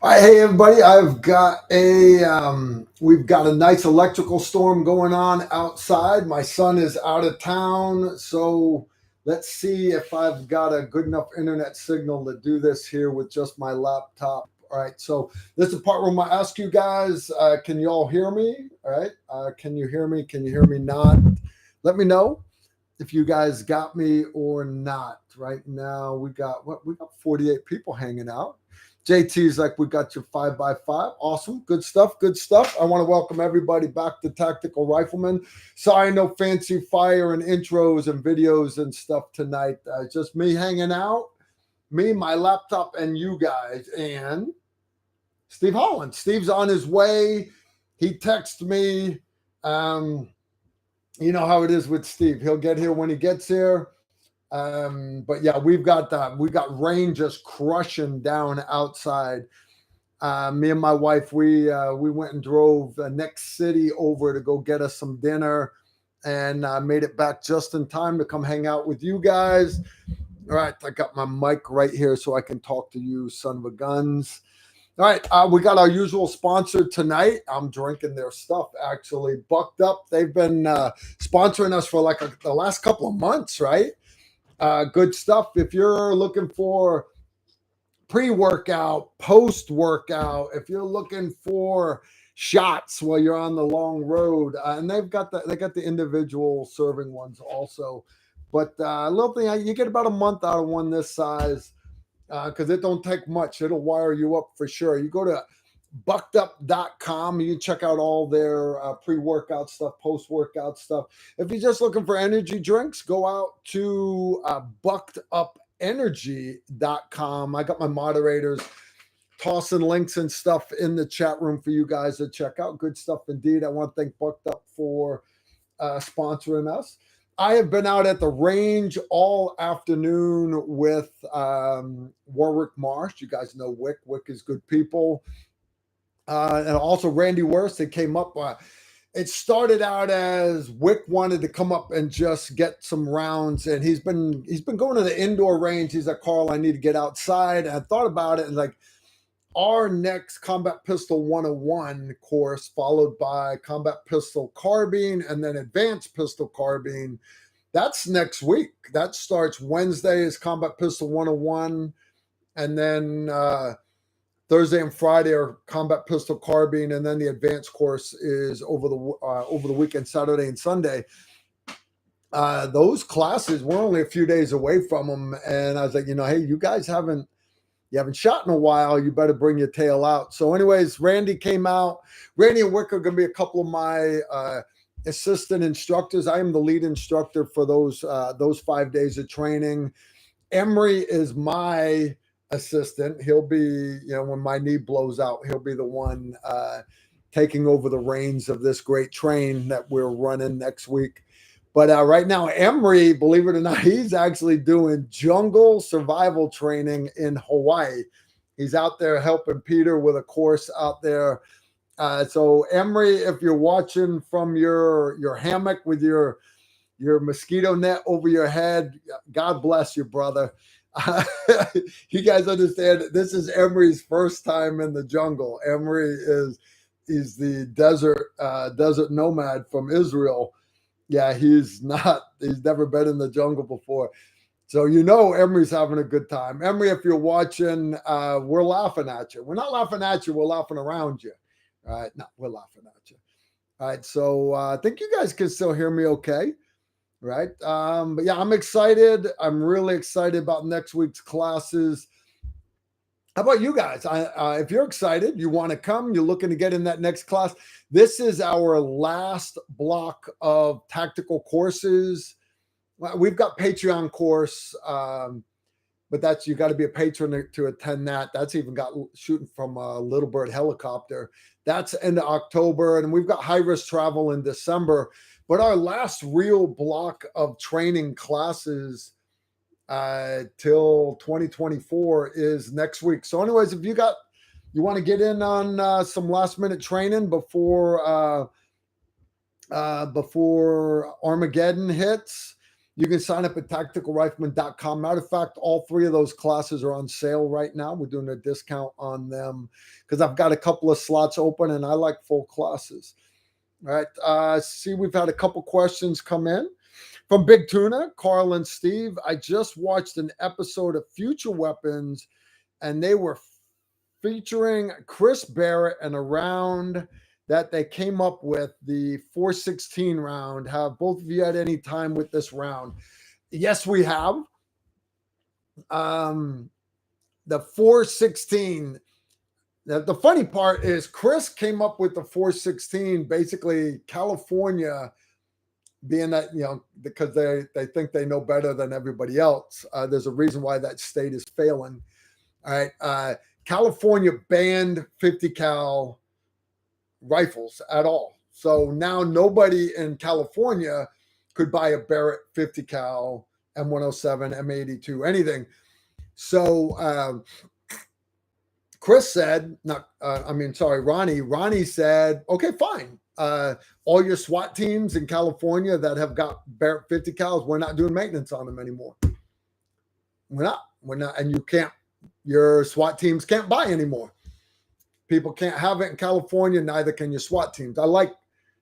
All right, hey everybody, I've got we've got a nice electrical storm going on outside. My son is out of town, so let's see if I've got a good enough internet signal to do this here with just my laptop. All right, so this is the part where I'm gonna ask you guys, can you all hear me? All right, can you hear me? Can you hear me not? Let me know if you guys got me or not. Right now, we got 48 people hanging out. JT's like, we got your 5x5. Awesome. Good stuff. Good stuff. I want to welcome everybody back to Tactical Rifleman. Sorry, no fancy fire and intros and videos and stuff tonight. Just me hanging out, me, my laptop, and you guys. And Steve Holland. Steve's on his way. He texted me. You know how it is with Steve. He'll get here when he gets here. But yeah, we got rain just crushing down outside. Me and my wife, we went and drove the next city over to go get us some dinner, and made it back just in time to come hang out with you guys. All right, I got my mic right here so I can talk to you, son of a guns. All right, we got our usual sponsor tonight. I'm drinking their stuff, actually. Bucked Up. They've been sponsoring us for like the last couple of months, right? Good stuff. If you're looking for pre-workout, post-workout, if you're looking for shots while you're on the long road, and they got the individual serving ones also. But a little thing, you get about a month out of one this size, because it don't take much. It'll wire you up for sure. You go to buckedup.com. You can check out all their pre-workout stuff, post-workout stuff. If you're just looking for energy drinks, go out to buckedupenergy.com. I got my moderators tossing links and stuff in the chat room for you guys to check out. Good stuff indeed. I want to thank Bucked Up for sponsoring us. I have been out at the range all afternoon with Warwick Marsh. You guys know Wick. Wick is good people. And also Randy Worst. They came up. It started out as Wick wanted to come up and just get some rounds, and he's been going to the indoor range. He's like, Carl, I need to get outside. And I thought about it, and like our next Combat Pistol 101 course, followed by Combat Pistol Carbine, and then Advanced Pistol Carbine. That's next week. That starts Wednesday is Combat Pistol 101, and then Thursday and Friday are Combat Pistol Carbine, and then the advanced course is over the weekend, Saturday and Sunday. Those classes, we're only a few days away from them, and I was like, hey, you guys haven't shot in a while. You better bring your tail out. So, anyways, Randy came out. Randy and Wick are going to be a couple of my assistant instructors. I am the lead instructor for those 5 days of training. Emery is my assistant. He'll be, when my knee blows out, he'll be the one taking over the reins of this great train that we're running next week. But right now, Emery, believe it or not, he's actually doing jungle survival training in Hawaii. He's out there helping Peter with a course out there. So Emery, if you're watching from your hammock with your mosquito net over your head, God bless you, brother. You guys understand, this is Emery's first time in the jungle. Emery is the desert nomad from Israel. Yeah, he's never been in the jungle before. So Emery's having a good time. Emery, if you're watching, we're laughing at you. We're not laughing at you, we're laughing around you. All right, no, we're laughing at you. All right, so I think you guys can still hear me okay. Right. But yeah, I'm excited. I'm really excited about next week's classes. How about you guys? If you're excited, you want to come, you're looking to get in that next class. This is our last block of tactical courses. We've got Patreon course, but that's, you got to be a patron to attend that. That's even got shooting from a Little Bird helicopter. That's end of October. And we've got high risk travel in December. But our last real block of training classes till 2024 is next week. So anyways, if you want to get in on some last minute training before Armageddon hits, You can sign up at tacticalrifleman.com. Matter of fact, all 3 of those classes are on sale right now. We're doing a discount on them because I've got a couple of slots open and I like full classes. All right. See, we've had a couple questions come in from Big Tuna, Carl and Steve. I just watched an episode of Future Weapons and they were featuring Chris Barrett and a round that they came up with, the 416 round. Have both of you had any time with this round? Yes, we have. The 416. The funny part is Chris came up with the 416, basically California being that, because they think they know better than everybody else. There's a reason why that state is failing. All right. California banned 50 cal rifles at all. So now nobody in California could buy a Barrett 50 cal, M107, M82, anything. So Chris said, Ronnie said, okay, fine. All your SWAT teams in California that have got Barrett 50 cals, we're not doing maintenance on them anymore. We're not. And your SWAT teams can't buy anymore. People can't have it in California, neither can your SWAT teams. I like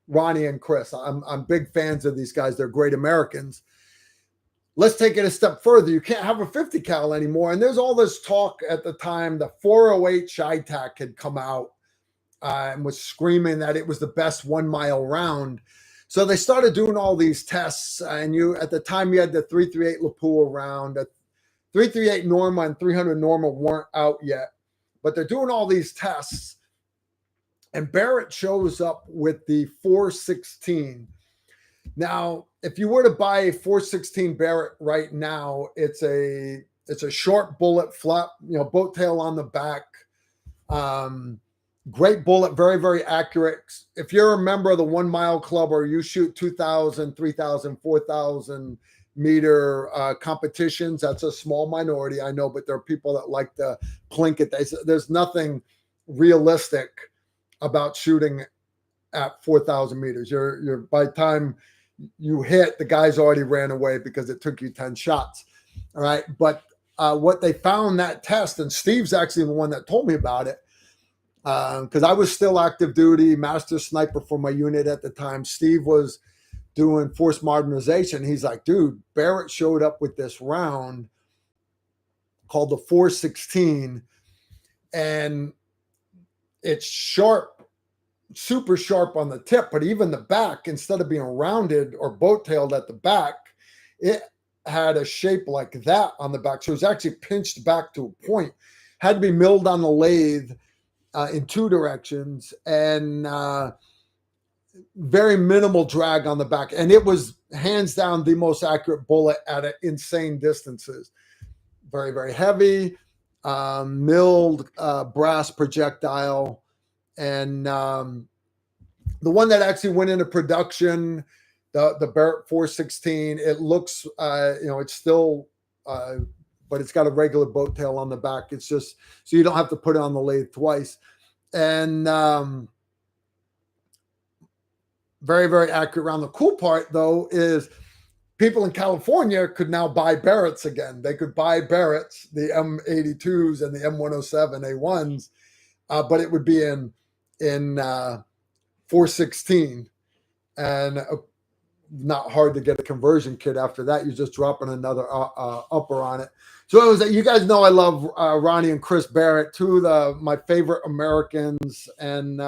Ronnie and Chris. I'm big fans of these guys. They're great Americans. Let's take it a step further. You can't have a 50 cal anymore. And there's all this talk at the time. The 408 Chi-Tac had come out and was screaming that it was the best 1 mile round. So they started doing all these tests. And at the time, you had the 338 Lapua round. The 338 Norma and 300 Norma weren't out yet. But they're doing all these tests. And Barrett shows up with the 416. Now, if you were to buy a 416 Barrett right now, it's a short bullet, flat, boat tail on the back. Great bullet, very, very accurate. If you're a member of the 1 mile club or you shoot 2,000, 3,000, 4,000 meter competitions, that's a small minority, I know, but there are people that like to clink it. There's nothing realistic about shooting at 4,000 meters. You're by the time you hit, the guy's already ran away because it took you 10 shots. All right. But what they found that test, and Steve's actually the one that told me about it, because I was still active duty, master sniper for my unit at the time. Steve was doing force modernization. He's like, dude, Barrett showed up with this round called the 416, and it's sharp, super sharp on the tip, but even the back, instead of being rounded or boat-tailed at the back, it had a shape like that on the back. So it was actually pinched back to a point, had to be milled on the lathe in 2 directions, and very minimal drag on the back. And it was hands down the most accurate bullet at insane distances. Very, very heavy, milled brass projectile. And the one that actually went into production, the Barrett 416, it looks, it's still, but it's got a regular boat tail on the back. It's just, so you don't have to put it on the lathe twice. And very, very accurate round. The cool part, though, is people in California could now buy Barretts again. They could buy Barretts, the M82s and the M107A1s, but it would be in 416, and not hard to get a conversion kit after that. You're just dropping another upper on it. So it was, you guys know I love Ronnie and Chris Barrett, 2 of my favorite Americans and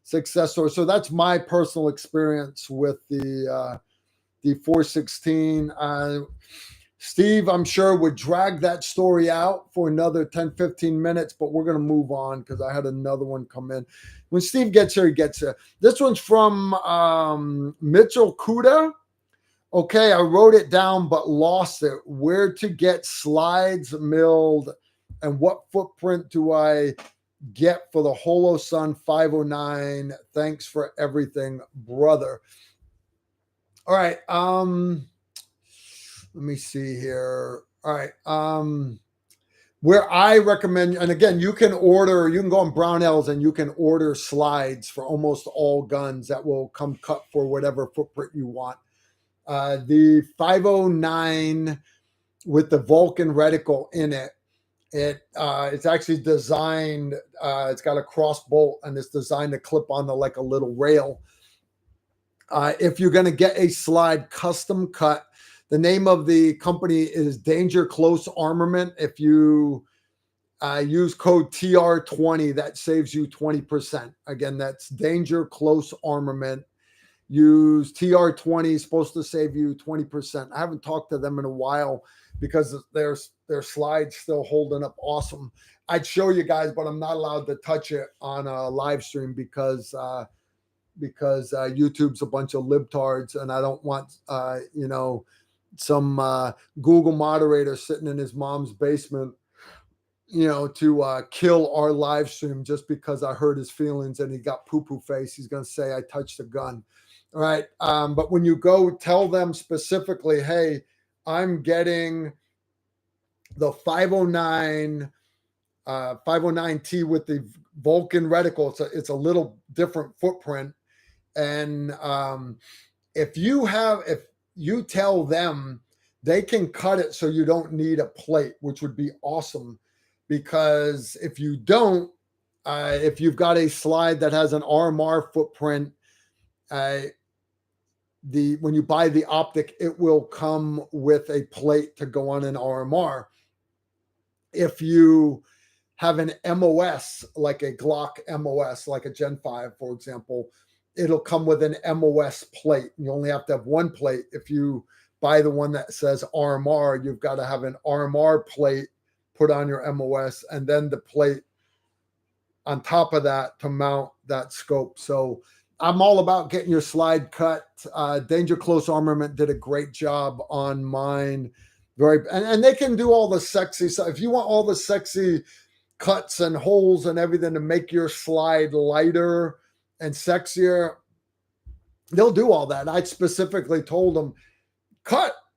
success stories. So that's my personal experience with the 416. Steve, I'm sure, would drag that story out for another 10, 15 minutes, but we're going to move on because I had another one come in. When Steve gets here, he gets here. This one's from Mitchell Kuda. Okay, I wrote it down but lost it. Where to get slides milled and what footprint do I get for the Holosun 509? Thanks for everything, brother. All right. Let me see here. All right. Where I recommend, and again, you can go on Brownells and you can order slides for almost all guns that will come cut for whatever footprint you want. The 509 with the Vulcan reticle in it, it's actually designed, it's got a cross bolt and it's designed to clip onto like a little rail. If you're going to get a slide custom cut, the name of the company is Danger Close Armament. If you use code TR20, that saves you 20%. Again, that's Danger Close Armament. Use TR20, supposed to save you 20%. I haven't talked to them in a while because their slide's still holding up awesome. I'd show you guys, but I'm not allowed to touch it on a live stream because YouTube's a bunch of libtards, and I don't want some Google moderator sitting in his mom's basement, to kill our live stream just because I hurt his feelings and he got poo-poo face. He's going to say I touched a gun. All right. But when you go, tell them specifically, hey, I'm getting the 509 509T with the Vulcan reticle. It's a little different footprint. And if you tell them, they can cut it so you don't need a plate, which would be awesome. Because if you don't, if you've got a slide that has an RMR footprint, when you buy the optic, it will come with a plate to go on an RMR. If you have an MOS, like a Glock MOS, like a Gen 5, for example, it'll come with an MOS plate. You only have to have one plate. If you buy the one that says RMR, you've got to have an RMR plate put on your MOS, and then the plate on top of that to mount that scope. So I'm all about getting your slide cut. Danger Close Armament did a great job on mine. And they can do all the sexy stuff. If you want all the sexy cuts and holes and everything to make your slide lighter and sexier, they'll do all that. I specifically told them,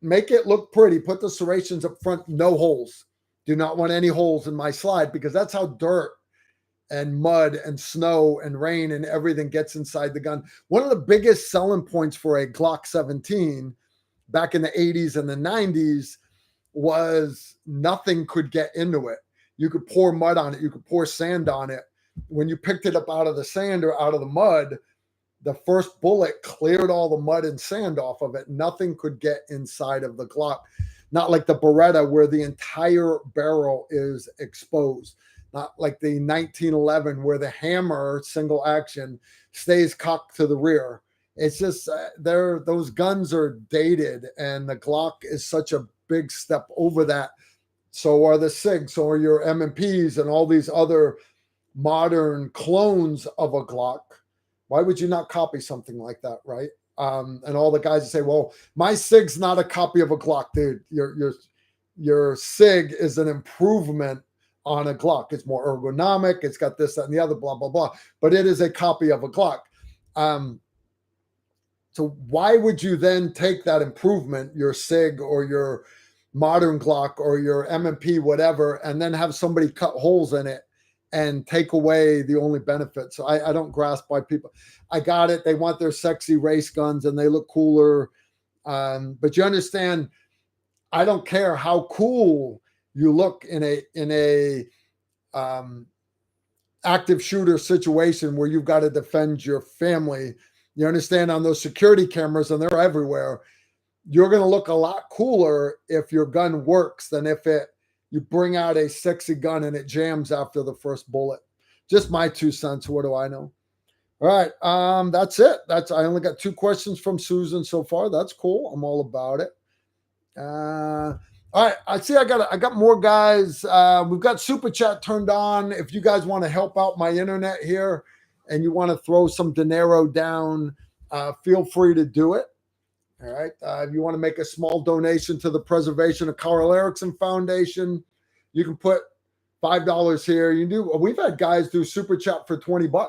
make it look pretty. Put the serrations up front, no holes. Do not want any holes in my slide, because that's how dirt and mud and snow and rain and everything gets inside the gun. One of the biggest selling points for a Glock 17 back in the 80s and the 90s was nothing could get into it. You could pour mud on it. You could pour sand on it. When you picked it up out of the sand or out of the mud, the first bullet cleared all the mud and sand off of it. Nothing could get inside of the Glock. Not like the Beretta, where the entire barrel is exposed. Not like the 1911, where the hammer, single action, stays cocked to the rear. It's just those guns are dated, and the Glock is such a big step over that. So are the SIGs, so are your M&Ps and all these other modern clones of a Glock. Why would you not copy something like that, right? And all the guys say, well, my SIG's not a copy of a Glock, dude. Your SIG is an improvement on a Glock. It's more ergonomic. It's got this, that, and the other, blah, blah, blah. But it is a copy of a Glock. So why would you then take that improvement, your SIG or your modern Glock or your M&P, whatever, and then have somebody cut holes in it and take away the only benefit? So I don't grasp why people, I got it. They want their sexy race guns and they look cooler. But you understand, I don't care how cool you look in a active shooter situation where you've got to defend your family. You understand, on those security cameras, and they're everywhere, you're going to look a lot cooler if your gun works than if you bring out a sexy gun and it jams after the first bullet. Just my 2 cents. What do I know? All right. That's it. I only got 2 questions from Susan so far. That's cool. I'm all about it. All right. I see I got more guys. We've got Super Chat turned on. If you guys want to help out my internet here and you want to throw some dinero down, feel free to do it. All right. If you want to make a small donation to the preservation of Carl Erickson Foundation, you can put $5 here. We've had guys do Super Chat for $20.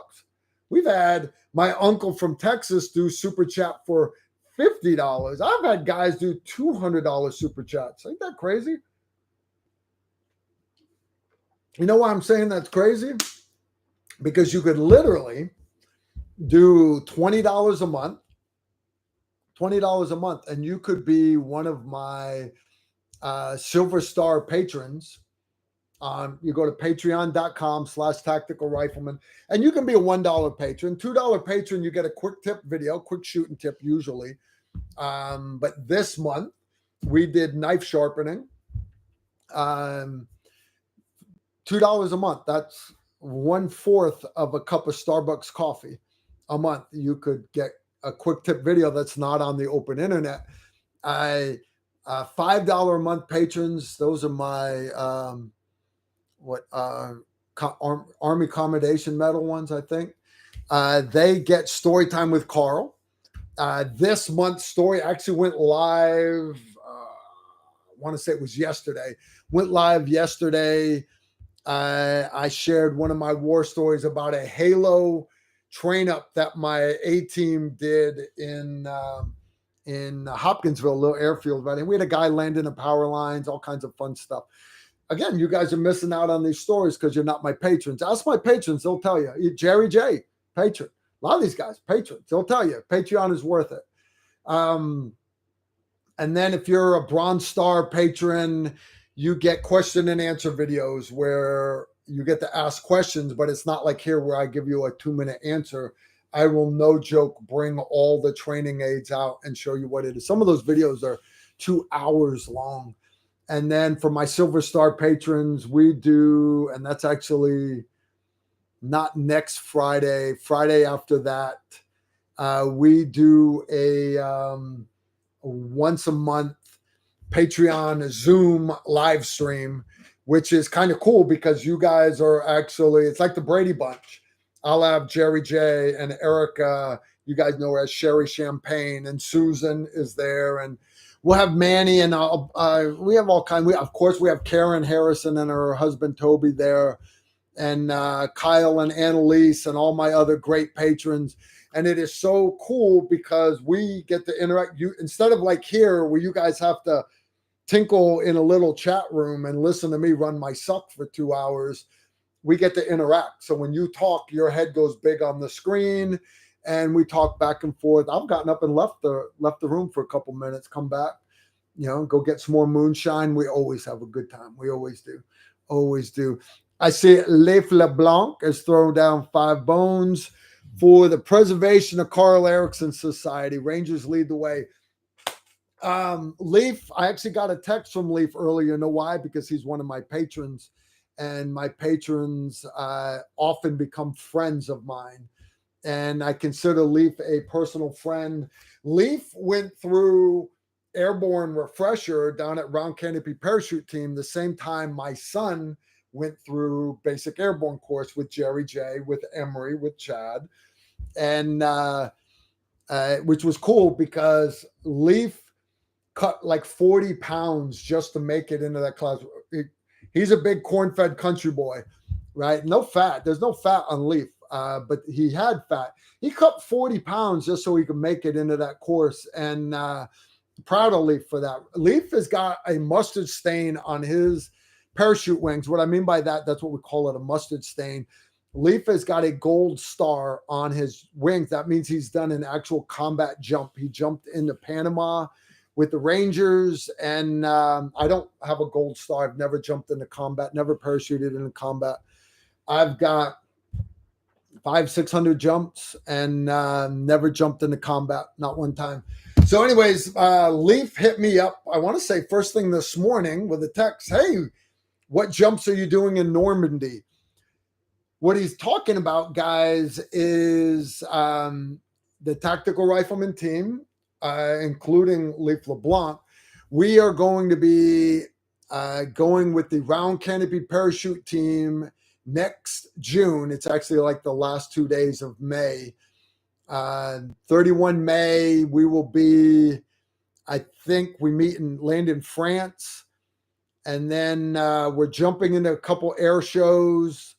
We've had my uncle from Texas do Super Chat for $50. I've had guys do $200 Super Chats. Ain't that crazy? You know why I'm saying that's crazy? Because you could literally do $20 a month, $20 a month, and you could be one of my Silver Star patrons. You go to patreon.com/tactical rifleman, and you can be a $1 patron. $2 patron, you get a quick tip video, quick shooting tip usually. But this month we did knife sharpening. $2 a month. That's 1/4 of a cup of Starbucks coffee a month. You could get a quick tip video that's not on the open internet. $5 a month patrons. Those are my Army Commendation Medal ones, I think. They get story time with Carl. This month's story actually went live. I want to say it was yesterday. Went live yesterday. I shared one of my war stories about a Halo train up that my A team did in Hopkinsville, a little airfield, right? And we had a guy land in the power lines, all kinds of fun stuff. Again, you guys are missing out on these stories because you're not my patrons. Ask my patrons, they'll tell you. Jerry J, patron. A lot of these guys, patrons, they'll tell you. Patreon is worth it. And then if you're a Bronze Star patron, you get question and answer videos where you get to ask questions, but it's not like here where I give you a 2-minute answer. I will, no joke, bring all the training aids out and show you what it is. Some of those videos are 2 hours long. And then for my Silver Star patrons, we do, and that's actually not next Friday, Friday after that, we do a once a month Patreon Zoom live stream, which is kind of cool because you guys are actually, it's like the Brady Bunch. I'll have Jerry J and Erica, you guys know her as Sherry Champagne, and Susan is there, and we'll have Manny, and we have all kinds. Of course, we have Karen Harrison and her husband Toby there, and Kyle and Annalise and all my other great patrons. And it is so cool because we get to interact. You, instead of like here where you guys have to tinkle in a little chat room and listen to me run my suck for 2 hours, we get to interact. So when you talk, your head goes big on the screen, and we talk back and forth. I've gotten up and left the room for a couple minutes, come back, go get some more moonshine. We always have a good time. We always do. Always do. I see Leif LeBlanc has thrown down 5 bones for the preservation of Carl Erickson Society. Rangers lead the way. Leif, I actually got a text from Leif earlier. You know why? Because he's one of my patrons, and my patrons often become friends of mine. And I consider Leif a personal friend. Leif went through Airborne Refresher down at Round Canopy Parachute Team the same time my son went through Basic Airborne course with Jerry J, with Emery, with Chad, and which was cool because Leif cut like 40 pounds just to make it into that class. He's a big corn-fed country boy, right? No fat. There's no fat on Leif, but he had fat. He cut 40 pounds just so he could make it into that course, and proud of Leif for that. Leif has got a mustard stain on his parachute wings. What I mean by that, that's what we call it, a mustard stain. Leif has got a gold star on his wings. That means he's done an actual combat jump. He jumped into Panama with the Rangers, and I don't have a gold star. I've never jumped into combat, never parachuted into combat. I've got 500-600 jumps and never jumped into combat, not one time. So anyways, Leif hit me up, I want to say first thing this morning, with a text. Hey, what jumps are you doing in Normandy? What he's talking about, guys, is the Tactical Rifleman team, including Leif LeBlanc. We are going to be going with the Round Canopy Parachute Team next June. It's actually like the last 2 days of May. 31 May, we will be, I think we land in France. And then we're jumping into a couple air shows.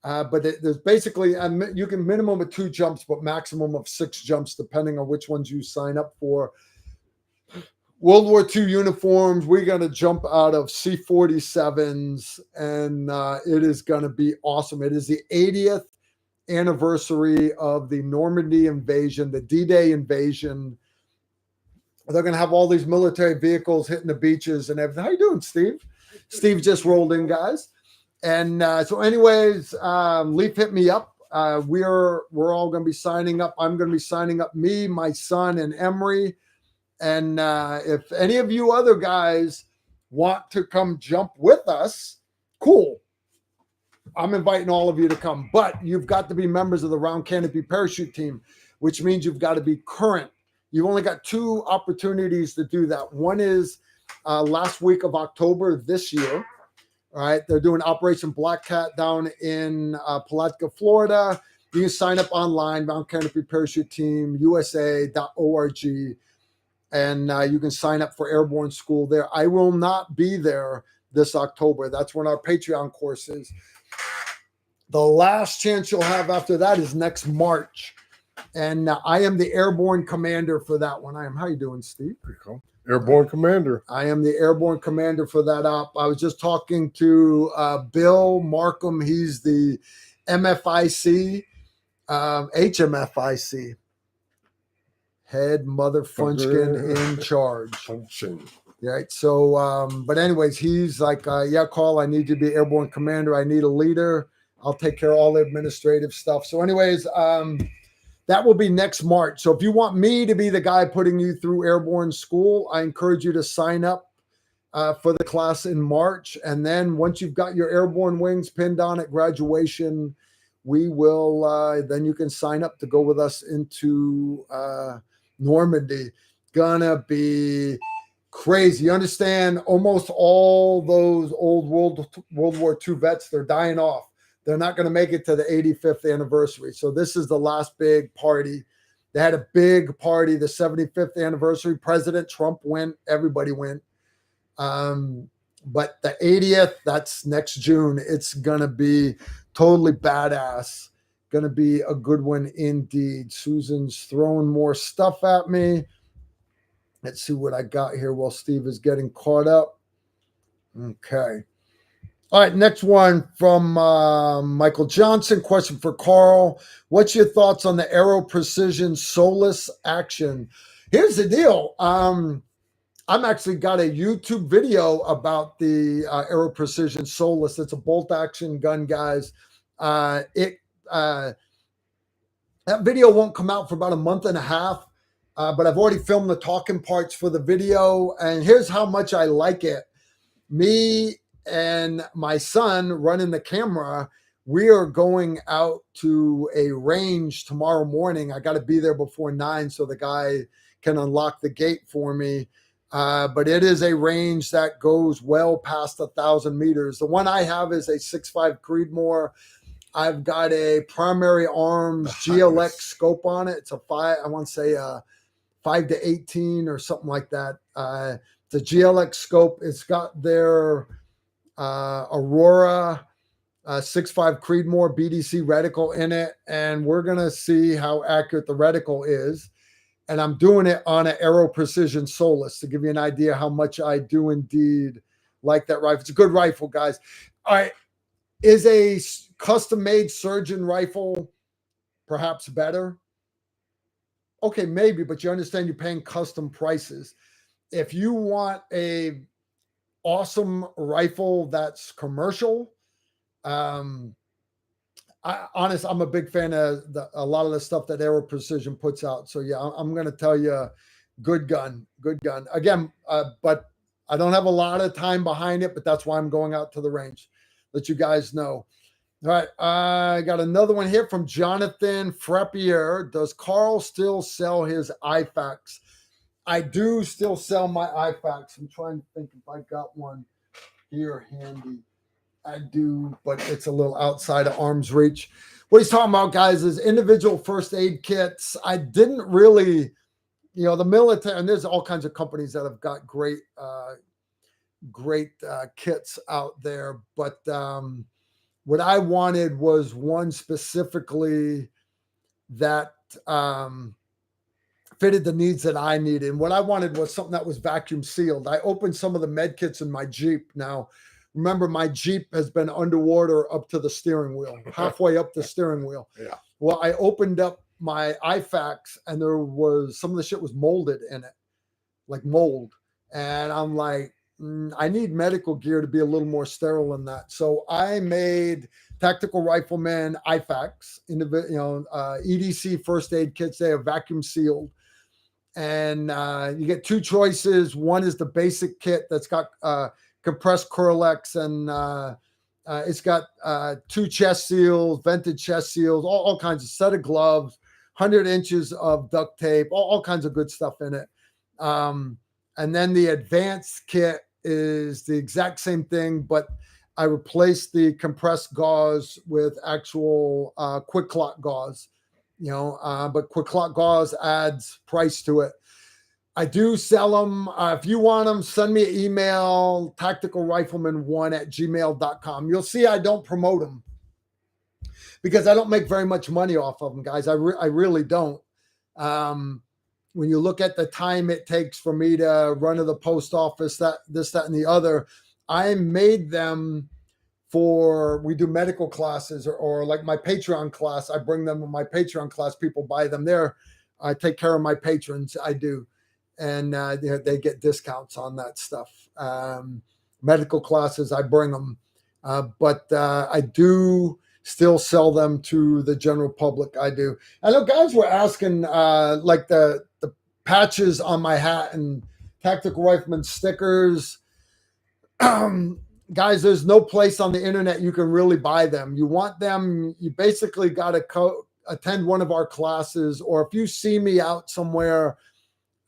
But there's basically, you can minimum of 2 jumps, but maximum of 6 jumps, depending on which ones you sign up for. World War II uniforms, we're going to jump out of C-47s, and it is going to be awesome. It is the 80th anniversary of the Normandy invasion, the D-Day invasion. They're going to have all these military vehicles hitting the beaches and everything. How you doing, Steve? Steve just rolled in, guys. And so anyways, Leaf hit me up. We're all going to be signing up. I'm going to be signing up, me, my son, and Emery. And if any of you other guys want to come jump with us, cool. I'm inviting all of you to come. But you've got to be members of the Round Canopy Parachute team, which means you've got to be current. You've only got 2 opportunities to do that. One is last week of October this year. All right, they're doing Operation Black Cat down in Palatka, Florida. You can sign up online, Round Canopy Parachute Team, USA.org, and you can sign up for Airborne School there. I will not be there this October. That's when our Patreon course is. The last chance you'll have after that is next March. And I am the Airborne Commander for that one. How you doing, Steve? Pretty cool. Airborne Commander. I am the Airborne Commander for that op. I was just talking to Bill Markham. He's the MFIC, HMFIC, head mother funchkin in charge. Function. Right. So, but anyways, he's like, yeah, Carl, I need you to be Airborne Commander. I need a leader. I'll take care of all the administrative stuff. So anyways, that will be next March. So if you want me to be the guy putting you through Airborne School, I encourage you to sign up for the class in March. And then once you've got your Airborne wings pinned on at graduation, we will, then you can sign up to go with us into Normandy. Gonna be crazy. You understand? Almost all those old World War II vets, they're dying off. They're not going to make it to the 85th anniversary. So this is the last big party. They had a big party, the 75th anniversary. President Trump went. Everybody went. But the 80th, that's next June. It's going to be totally badass. Going to be a good one indeed. Susan's throwing more stuff at me. Let's see what I got here while Steve is getting caught up. Okay. All right, next one from Michael Johnson. Question for Carl. What's your thoughts on the Aero Precision Solus action? Here's the deal. I'm actually got a YouTube video about the Aero Precision Solus. It's a bolt action gun, guys. That video won't come out for about a month and a half, but I've already filmed the talking parts for the video, and here's how much I like it. Me and my son running the camera, we are going out to a range tomorrow morning. I got to be there before 9 so the guy can unlock the gate for me. But it is a range that goes well past 1,000 meters. The one I have is a 6.5 Creedmoor. I've got a primary arms GLX scope on it. It's a 5 to 18 or something like that. It's a GLX scope. It's got their Aurora 6.5 Creedmoor BDC reticle in it, and we're gonna see how accurate the reticle is. And I'm doing it on an Aero Precision Solus to give you an idea how much I do indeed like that rifle. It's a good rifle, guys. All right, is a custom-made surgeon rifle perhaps better? Okay, maybe, but you understand you're paying custom prices. If you want a awesome rifle that's commercial, I'm a big fan of a lot of the stuff that Aero Precision puts out. So yeah, I'm going to tell you, good gun. Again, but I don't have a lot of time behind it, but that's why I'm going out to the range. Let you guys know. All right, I got another one here from Jonathan Frappier. Does Carl still sell his IFAKs? I do still sell my IFAKs. I'm trying to think if I got one here handy. I do, but it's a little outside of arm's reach. What he's talking about, guys, is individual first aid kits. I didn't really, the military, and there's all kinds of companies that have got great kits out there. But what I wanted was one specifically that fitted the needs that I needed. And what I wanted was something that was vacuum sealed. I opened some of the med kits in my Jeep. Now, remember, my Jeep has been underwater up to the steering wheel, halfway up the steering wheel. Yeah. Well, I opened up my IFAKs and there was some of the shit was molded in it. like mold. And I'm like, I need medical gear to be a little more sterile than that. So I made tactical rifleman IFAKs, EDC first aid kits. They are vacuum sealed. And you get two choices. One is the basic kit that's got compressed Curlex, and it's got 2 chest seals, vented chest seals, all kinds of set of gloves, 100 inches of duct tape, all kinds of good stuff in it. And then the advanced kit is the exact same thing, but I replaced the compressed gauze with actual quick clot gauze, but quick clot gauze adds price to it. I do sell them. If you want them, send me an email, tacticalrifleman1@gmail.com. You'll see I don't promote them because I don't make very much money off of them, guys. I really don't. When you look at the time it takes for me to run to the post office, that, and the other, I made them we do medical classes or like my Patreon class. I bring them to my Patreon class. People buy them there. I take care of my patrons. I do. And they get discounts on that stuff. Medical classes, I bring them. But I do still sell them to the general public. I do. I know guys were asking like the patches on my hat and tactical rifleman stickers. Guys, there's no place on the internet you can really buy them. You want them, you basically got to attend one of our classes, or if you see me out somewhere,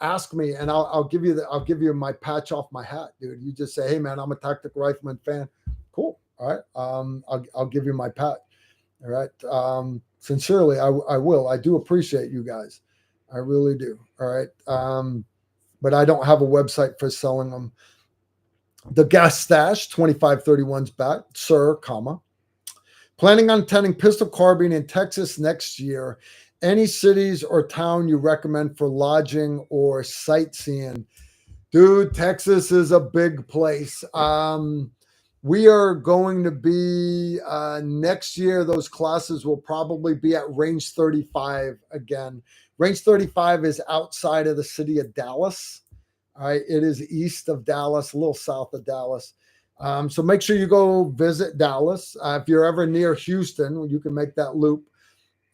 ask me and I'll give you my patch off my hat, dude. You just say, hey man, I'm a tactical rifleman fan. Cool. All right. I'll give you my patch. All right. Sincerely, I will. I do appreciate you guys. I really do. All right. But I don't have a website for selling them. The gas stash 2531's back, sir, planning on attending pistol carbine in Texas next year. Any cities or town you recommend for lodging or sightseeing? Dude, Texas is a big place. We are going to be next year. Those classes will probably be at Range 35 again. Range 35 is outside of the city of Dallas. All right, it is east of Dallas, a little south of Dallas. So make sure you go visit Dallas. If you're ever near Houston, you can make that loop.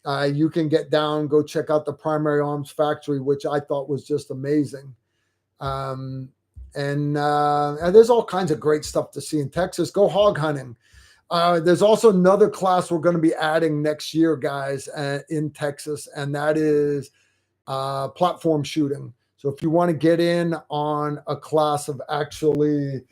You can get down, go check out the Primary Arms Factory, which I thought was just amazing. And there's all kinds of great stuff to see in Texas. Go hog hunting. There's also another class we're going to be adding next year, guys, in Texas, and that is platform shooting. So if you want to get in on a class of actually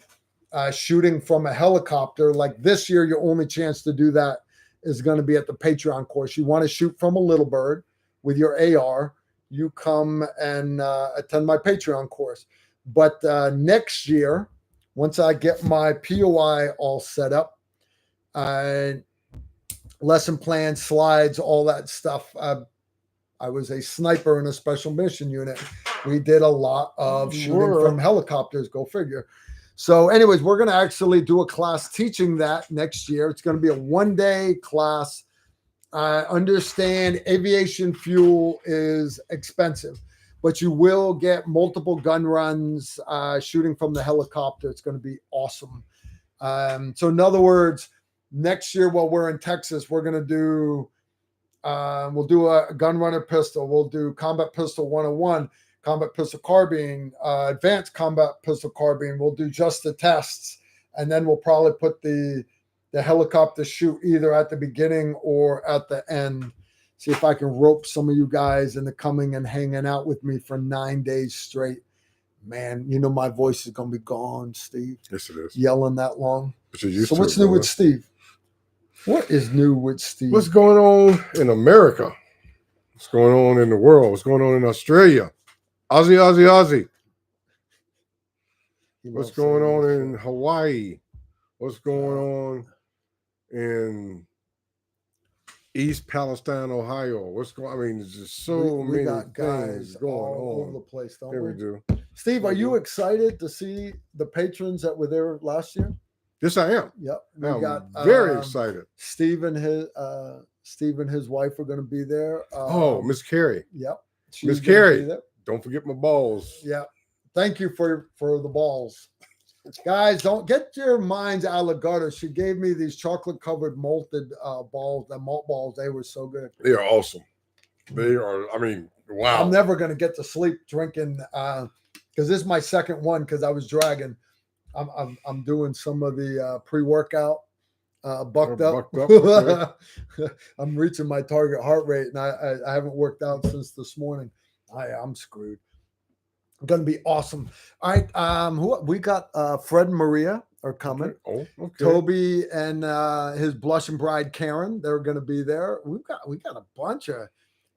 shooting from a helicopter, like this year, your only chance to do that is going to be at the Patreon course. You want to shoot from a little bird with your AR, you come and attend my Patreon course. But next year, once I get my POI all set up, lesson plan, slides, all that stuff. I was a sniper in a special mission unit. We did a lot of shooting from helicopters, go figure. So anyways, we're going to actually do a class teaching that next year. It's going to be a one-day class. Understand aviation fuel is expensive, but you will get multiple gun runs shooting from the helicopter. It's going to be awesome. So in other words, next year while we're in Texas, we're going to do, we'll do a gun runner pistol. We'll do combat pistol 101. Combat pistol carbine, advanced combat pistol carbine. We'll do just the tests, and then we'll probably put the helicopter shoot either at the beginning or at the end. See if I can rope some of you guys into coming and hanging out with me for 9 days straight. Man, you know my voice is going to be gone, Steve. Yes, it is. Yelling that long. But you're used so to what's it, new brother. with Steve? What is new with Steve? What's going on in America? What's going on in the world? What's going on in Australia? Aussie. What's going on in Hawaii? What's going on in East Palestine, Ohio? What's going on? I mean, there's just so many got things guys going all on. over the place, don't Yeah, we? we do. Steve, are you excited to see the patrons that were there last year? Yes, I am. Yep. I'm very excited. Steve and his wife are going to be there. Miss Carrie. Yep. Miss Carrie. Don't forget my balls. Yeah. Thank you for the balls. Guys, don't get your minds out of the gutter. She gave me these chocolate covered malted balls, the malt balls. They were so good. They are awesome. They are, I mean, wow. I'm never going to get to sleep drinking because this is my second one because I was dragging. I'm doing some of the pre-workout bucked up. Okay. I'm reaching my target heart rate and I haven't worked out since this morning. I'm screwed. Going to be awesome. All right. Who we got? Fred and Maria are coming. Okay. Oh, okay. Toby and his blushing bride Karen. They're going to be there. We got a bunch of.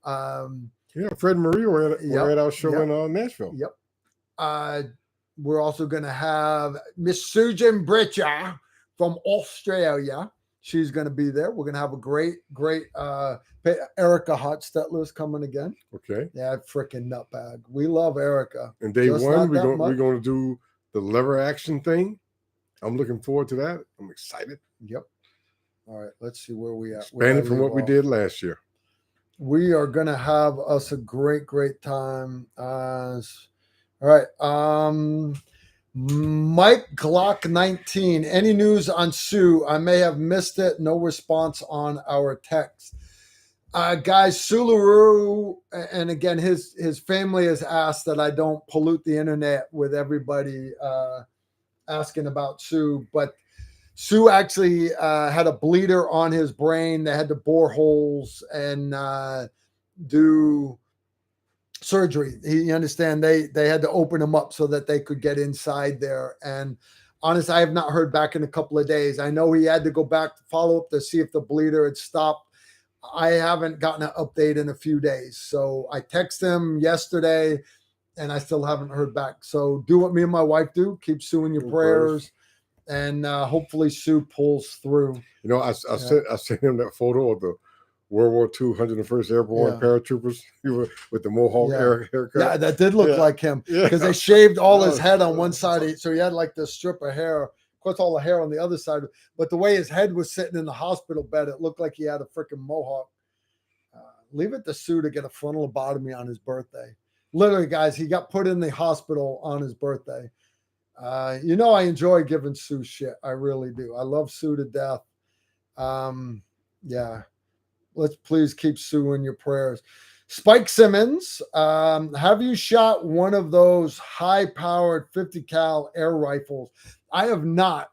Fred and Maria were at our show in Nashville. Yep. We're also going to have Miss Susan Britcher from Australia. She's going to be there. We're going to have a great Erica Hotstetler's coming again. Okay. Yeah, freaking nutbag. We love Erica. And day one, we're going to do the lever action thing. I'm looking forward to that. I'm excited. Yep. All right. Let's see where we at. Expanding from what we did last year. We are going to have us a great time. All right. Mike Glock 19. Any news on Sue? I may have missed it. No response on our text. Guys, Suluru, and again, his family has asked that I don't pollute the internet with everybody asking about Sue, but Sue actually had a bleeder on his brain. They had to bore holes and do surgery. You understand? They had to open him up so that they could get inside there. And honestly, I have not heard back in a couple of days. I know he had to go back to follow up to see if the bleeder had stopped. I haven't gotten an update in a few days. So I texted him yesterday and I still haven't heard back. So do what me and my wife do. Keep Sue in your prayers. And hopefully Sue pulls through. You know, I sent him that photo of the World War II 101st Airborne paratroopers with the Mohawk haircut. Yeah, that did look like him because they shaved all his head on one side. So he had like this strip of hair. Of course, all the hair on the other side. But the way his head was sitting in the hospital bed, it looked like he had a freaking mohawk. Leave it to Sue to get a frontal lobotomy on his birthday. Literally, guys, he got put in the hospital on his birthday. You know, I enjoy giving Sue shit. I really do. I love Sue to death. Yeah. Let's please keep Sue in your prayers. Spike Simmons, have you shot one of those high-powered 50 cal air rifles? I have not.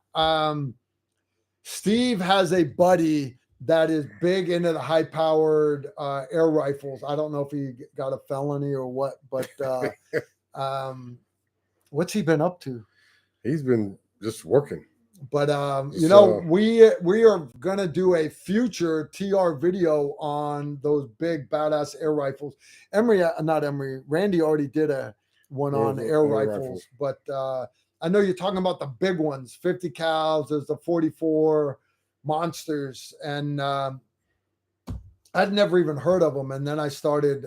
Steve has a buddy that is big into the high-powered air rifles. I don't know if he got a felony or what, but what's he been up to? He's been just working. But you know, we are gonna do a future TR video on those big badass air rifles. Randy already did one on air rifles. But I know you're talking about the big ones, 50 cals. There's the 44 monsters, and I'd never even heard of them. And then I started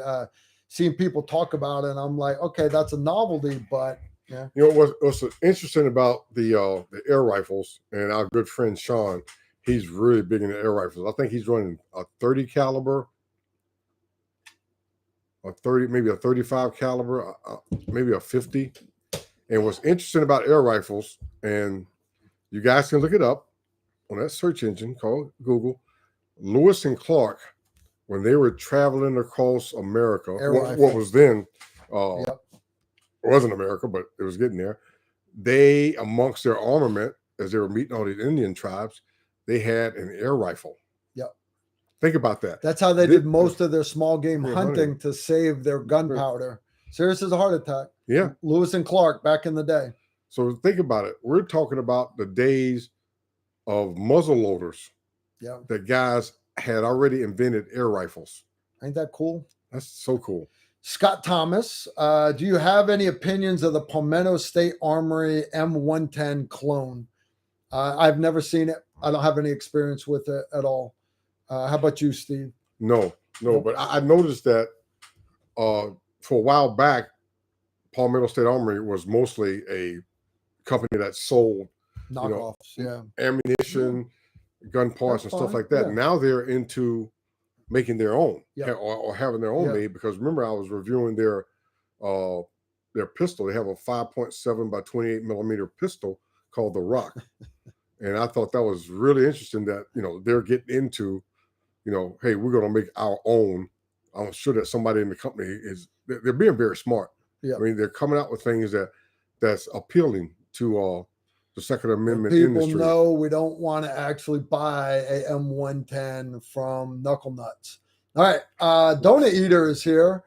seeing people talk about it, and I'm like, okay, that's a novelty, but. Yeah. You know what's interesting about the air rifles, and our good friend Sean, he's really big into air rifles. I think he's running a 30 caliber, maybe a 35 caliber, maybe a 50. And what's interesting about air rifles, and you guys can look it up on that search engine called Google, Lewis and Clark, when they were traveling across America, what was then it wasn't America, but it was getting there. They, amongst their armament, as they were meeting all these Indian tribes, they had an air rifle. Yep. Think about that. That's how they did most of their small game hunting to save their gunpowder. Serious as a heart attack. Yeah. Lewis and Clark back in the day. So think about it. We're talking about the days of muzzle loaders. Yeah. That guys had already invented air rifles. Ain't that cool? That's so cool. Scott Thomas, do you have any opinions of the Palmetto State Armory M110 clone? I've never seen it. I don't have any experience with it at all. How about you, Steve? No. But I noticed that for a while back, Palmetto State Armory was mostly a company that sold knockoffs, ammunition, gun parts, and stuff like that. Yeah. Now they're into making their own or having their own made, because remember I was reviewing their their pistol. They have a 5.7 by 28 millimeter pistol called the Rock. And I thought that was really interesting that, you know, they're getting into, you know, hey, we're going to make our own. I'm sure that somebody in the company they're being very smart. Yeah. I mean, they're coming out with things that's appealing to the Second Amendment People industry. know we don't want to actually buy a M110 from Knuckle Nuts. All right. Donut Eater is here.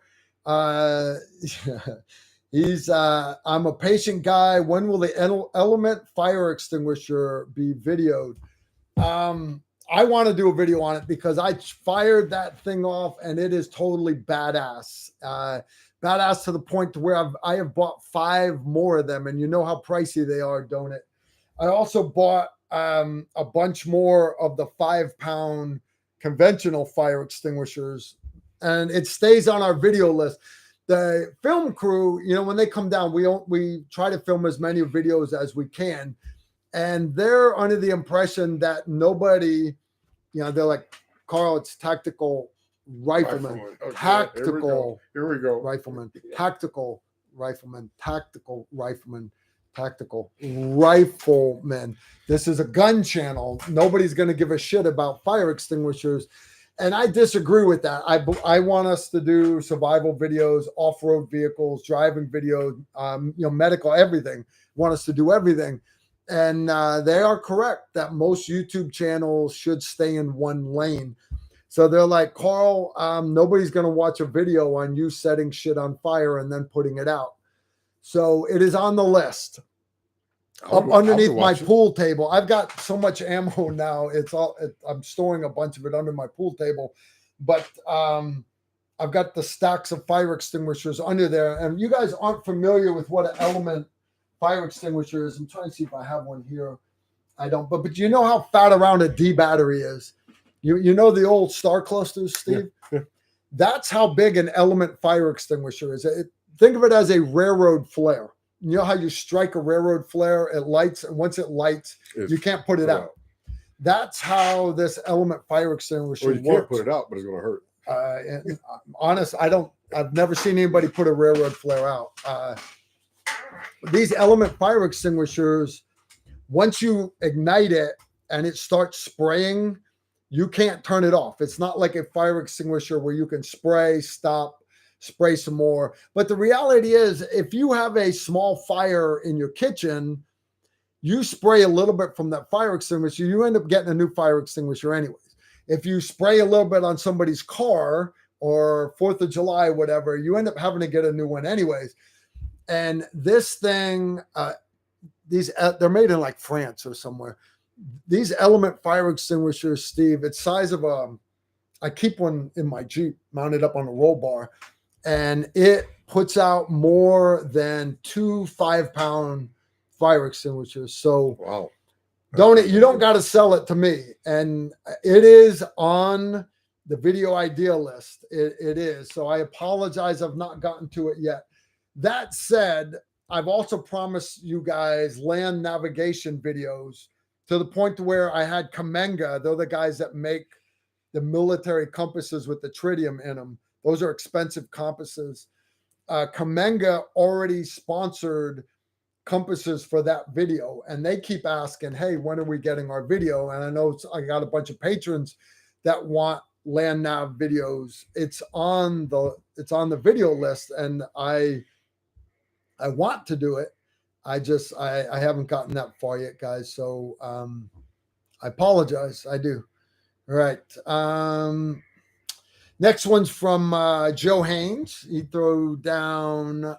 He's I'm a patient guy. When will the element fire extinguisher be videoed? I want to do a video on it because I fired that thing off and it is totally badass. Badass to the point to where I have bought 5 more of them, and you know how pricey they are, don't it? I also bought a bunch more of the 5-pound conventional fire extinguishers, and it stays on our video list. The film crew, you know, when they come down, we try to film as many videos as we can, and they're under the impression that nobody, you know, they're like, Carl, it's tactical rifleman, Okay, tactical here we go. rifleman, tactical rifleman, tactical rifleman, tactical rifleman. This is a gun channel. Nobody's going to give a shit about fire extinguishers. And I disagree with that. I want us to do survival videos, off-road vehicles, driving videos, you know, medical, everything. Want us to do everything. And they are correct that most YouTube channels should stay in one lane. So they're like, Carl, nobody's going to watch a video on you setting shit on fire and then putting it out. So it is on the list. Up underneath my pool table. I've got so much ammo now. I'm storing a bunch of it under my pool table. But I've got the stacks of fire extinguishers under there. And you guys aren't familiar with what an element fire extinguisher is. I'm trying to see if I have one here. I don't. But you know how fat around a D battery is. You know the old star clusters, Steve? Yeah. That's how big an element fire extinguisher is. Think of it as a railroad flare. You know how you strike a railroad flare, it lights, and once it lights, you can't put it out. That's how this element fire extinguisher works. You can't put it out, but it's going to hurt. Honest, I've never seen anybody put a railroad flare out. These element fire extinguishers, once you ignite it and it starts spraying, you can't turn it off. It's not like a fire extinguisher where you can spray, stop, spray some more. But the reality is, if you have a small fire in your kitchen, you spray a little bit from that fire extinguisher, you end up getting a new fire extinguisher anyways. If you spray a little bit on somebody's car or 4th of July, whatever, you end up having to get a new one anyways. And this thing, they're made in like France or somewhere. These element fire extinguishers, Steve, it's size of I keep one in my Jeep mounted up on a roll bar, and it puts out more than 2 5-pound fire extinguishers. So wow. You don't got to sell it to me. And it is on the video idea list. It is. So I apologize. I've not gotten to it yet. That said, I've also promised you guys land navigation videos to the point to where I had Kamenga. They're the guys that make the military compasses with the tritium in them. Those are expensive compasses. Kamenga already sponsored compasses for that video, and they keep asking, hey, when are we getting our video? And I know I got a bunch of patrons that want land nav videos. It's on the video list, and I want to do it. I haven't gotten that far yet, guys. So I apologize. I do. All right. Next one's from Joe Haynes. He threw down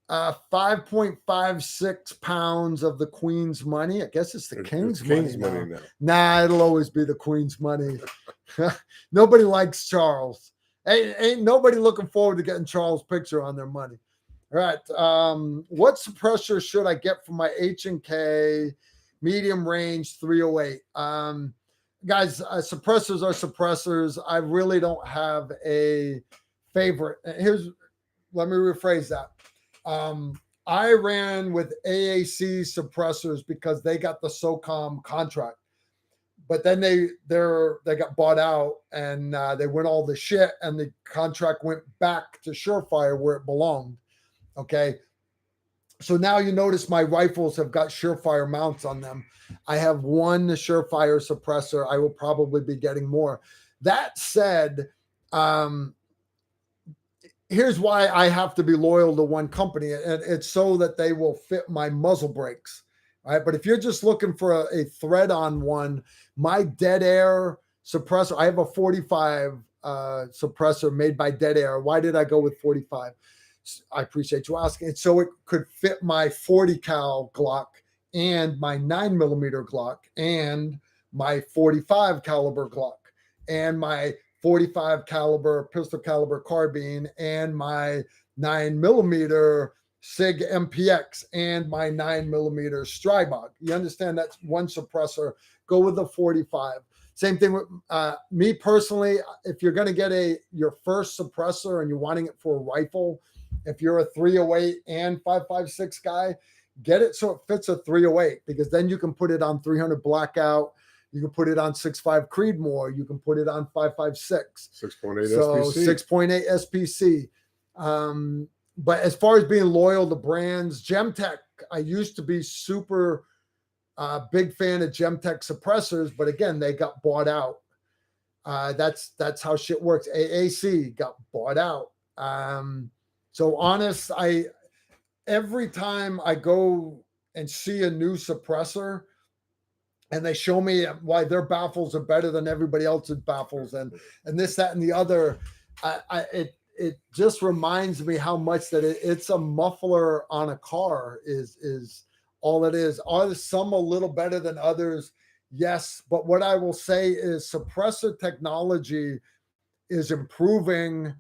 5.56 pounds of the Queen's money. I guess it's the King's money now. Nah, it'll always be the Queen's money. Nobody likes Charles. Ain't nobody looking forward to getting Charles' picture on their money. All right. What suppressor should I get for my H&K medium range 308? Guys, suppressors are suppressors. I really don't have a favorite. Let me rephrase that. I ran with AAC suppressors because they got the SOCOM contract, but then they got bought out and they went all the shit, and the contract went back to Surefire where it belonged. Okay. So now you notice my rifles have got surefire mounts on them. I have one surefire suppressor. I will probably be getting more. That said, here's why I have to be loyal to one company, and it's so that they will fit my muzzle brakes. Right. But if you're just looking for a thread on one, my dead air suppressor, I have a 45 suppressor made by Dead Air. Why did I go with 45? I appreciate you asking. And so it could fit my 40 cal Glock and my 9mm Glock and my 45 caliber Glock and my 45 caliber pistol caliber carbine and my 9mm SIG MPX and my 9mm Strybog. You understand that's one suppressor. Go with the 45. Same thing with me personally. If you're going to get your first suppressor and you're wanting it for a rifle, if you're a 308 and 5.56 guy, get it so it fits a 308, because then you can put it on 300 Blackout. You can put it on 6.5 Creedmoor. You can put it on 5.56. 6.8 so SPC. 6.8 SPC. But as far as being loyal to brands, Gemtech, I used to be super big fan of Gemtech suppressors, but again, they got bought out. That's how shit works. AAC got bought out. So honest, every time I go and see a new suppressor and they show me why their baffles are better than everybody else's baffles and this, that, and the other, it just reminds me how much that it's a muffler on a car is all it is. Are some a little better than others? Yes. But what I will say is suppressor technology is improving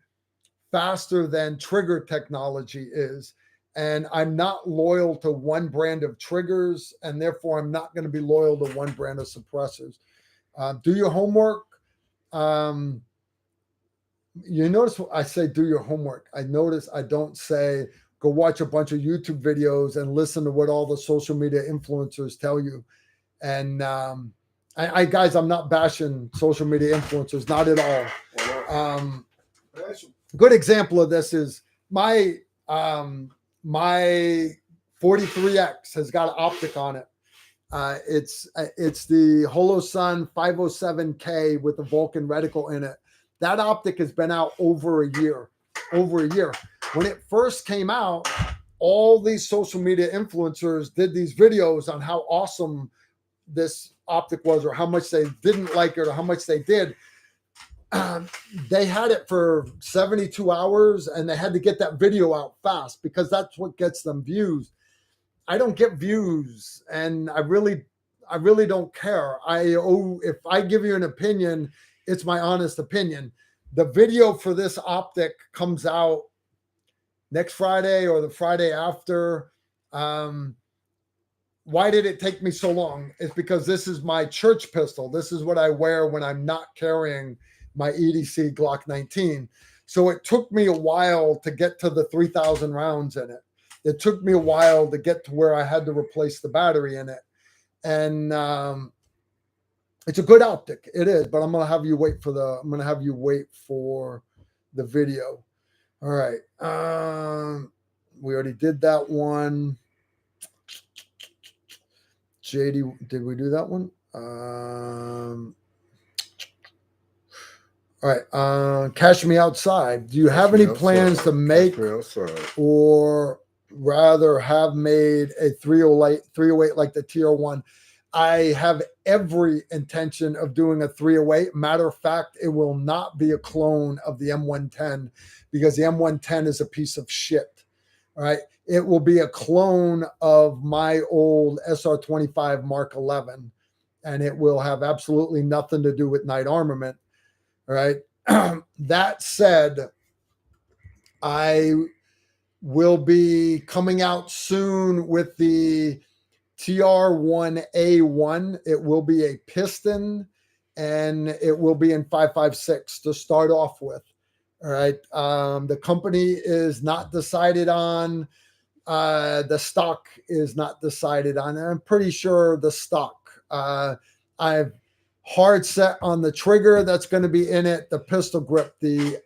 faster than trigger technology is. And I'm not loyal to one brand of triggers, and therefore I'm not going to be loyal to one brand of suppressors. Do your homework. You notice I say do your homework. I notice I don't say go watch a bunch of YouTube videos and listen to what all the social media influencers tell you. And guys, I'm not bashing social media influencers, not at all. Good example of this is my 43X has got an optic on it. It's the Holosun 507K with the Vulcan reticle in it. That optic has been out over a year. When it first came out, all these social media influencers did these videos on how awesome this optic was, or how much they didn't like it, or how much they did. They had it for 72 hours and they had to get that video out fast because that's what gets them views. I don't get views, and I really don't care. If I give you an opinion, it's my honest opinion. The video for this optic comes out next Friday or the Friday after. Why did it take me so long? It's because this is my church pistol. This is what I wear when I'm not carrying my EDC Glock 19. So it took me a while to get to the 3,000 rounds in it. It took me a while to get to where I had to replace the battery in it. And it's a good optic. It is, but I'm going to have you wait for the video. All right. We already did that one. JD, did we do that one? All right. Cash Me Outside. Do you have any plans to make or rather have made a 308 like the TR1? I have every intention of doing a 308. Matter of fact, it will not be a clone of the M110 because the M110 is a piece of shit. All right. It will be a clone of my old SR25 Mark 11, and it will have absolutely nothing to do with night armament. All right. That said, I will be coming out soon with the TR1A1. It will be a piston, and it will be in 5.56 to start off with. All right. The company is not decided on. The stock is not decided on. I'm pretty sure the stock. I've hard set on the trigger that's going to be in it, the pistol grip, the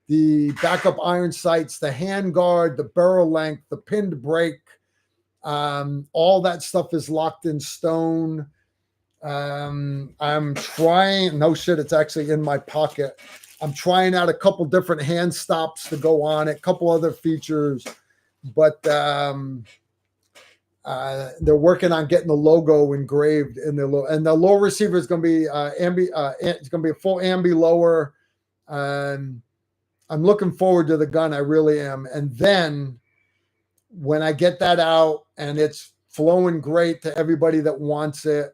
the backup iron sights, the hand guard, the barrel length, the pinned brake. All that stuff is locked in stone. I'm trying, no shit, it's actually in my pocket. I'm trying out a couple different hand stops to go on it, a couple other features, but they're working on getting the logo engraved in the and the low receiver is going to be it's going to be a full ambi lower. I'm looking forward to the gun. I really am. And then when I get that out and it's flowing great to everybody that wants it,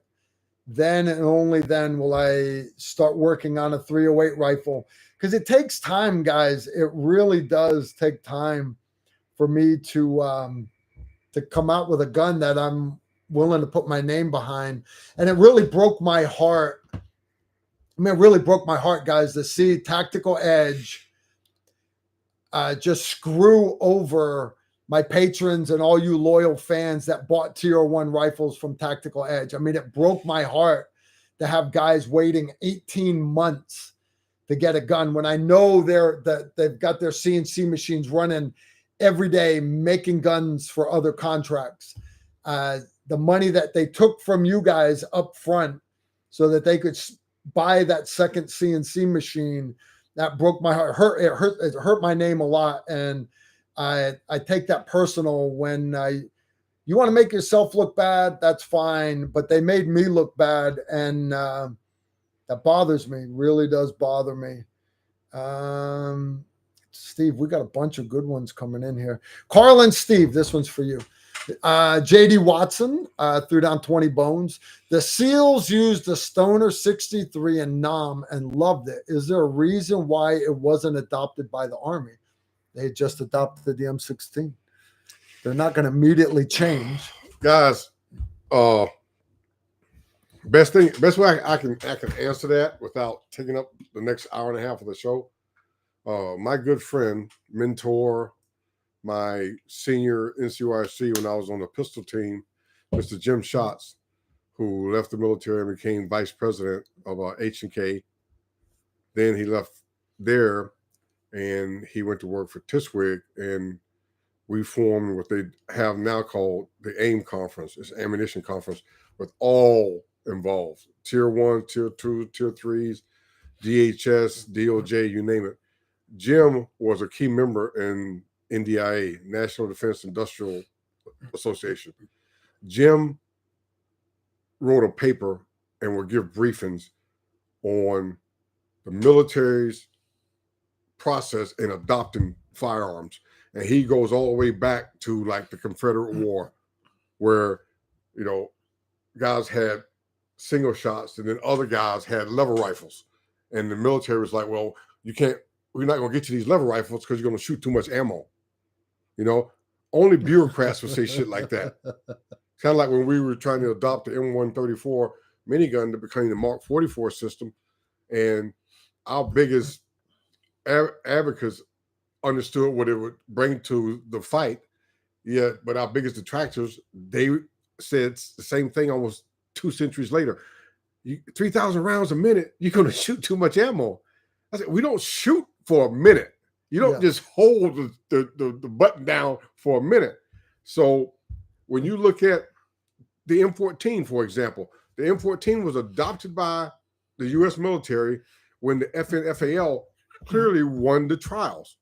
then and only then will I start working on a 308 rifle, because it takes time, guys. It really does take time for me to come out with a gun that I'm willing to put my name behind. And it really broke my heart. I mean, it really broke my heart, guys, to see Tactical Edge just screw over my patrons and all you loyal fans that bought Tier 1 rifles from Tactical Edge. I mean, it broke my heart to have guys waiting 18 months to get a gun when I know they've got their CNC machines running every day making guns for other contracts. The money that they took from you guys up front so that they could buy that second CNC machine, that broke my heart. It hurt my name a lot. And I take that personal. When you want to make yourself look bad, that's fine, but they made me look bad, and that bothers me. Really does bother me. Steve, we got a bunch of good ones coming in here. Carl and Steve, this one's for you. JD Watson threw down 20 bones. The SEALs used the Stoner 63 in Nam and loved it. Is there a reason why it wasn't adopted by the Army? They just adopted the M16. They're not going to immediately change. Guys, best way I can answer that without taking up the next hour and a half of the show. My good friend, mentor, my senior NCYC when I was on the pistol team, Mr. Jim Schatz, who left the military and became vice president of H&K. Then he left there and he went to work for Tiswig, and we formed what they have now called the AIM conference. It's ammunition conference with all involved, Tier 1, Tier 2, Tier 3s, DHS, DOJ, you name it. Jim was a key member in NDIA, National Defense Industrial Association. Jim wrote a paper and will give briefings on the military's process in adopting firearms. And he goes all the way back to like the Confederate War, where, you know, guys had single shots and then other guys had lever rifles. And the military was like, well, we're not going to get you these lever rifles because you're going to shoot too much ammo. You know, only bureaucrats would say shit like that. Kind of like when we were trying to adopt the M134 minigun to become the Mark 44 system. And our biggest advocates understood what it would bring to the fight. Yeah, but our biggest detractors, they said the same thing almost 2 centuries later. 3,000 rounds a minute, you're going to shoot too much ammo. I said, we don't shoot for a minute. You don't just hold the button down for a minute. So when you look at the M14, for example, the M14 was adopted by the U.S. military when the FNFAL clearly won the trials.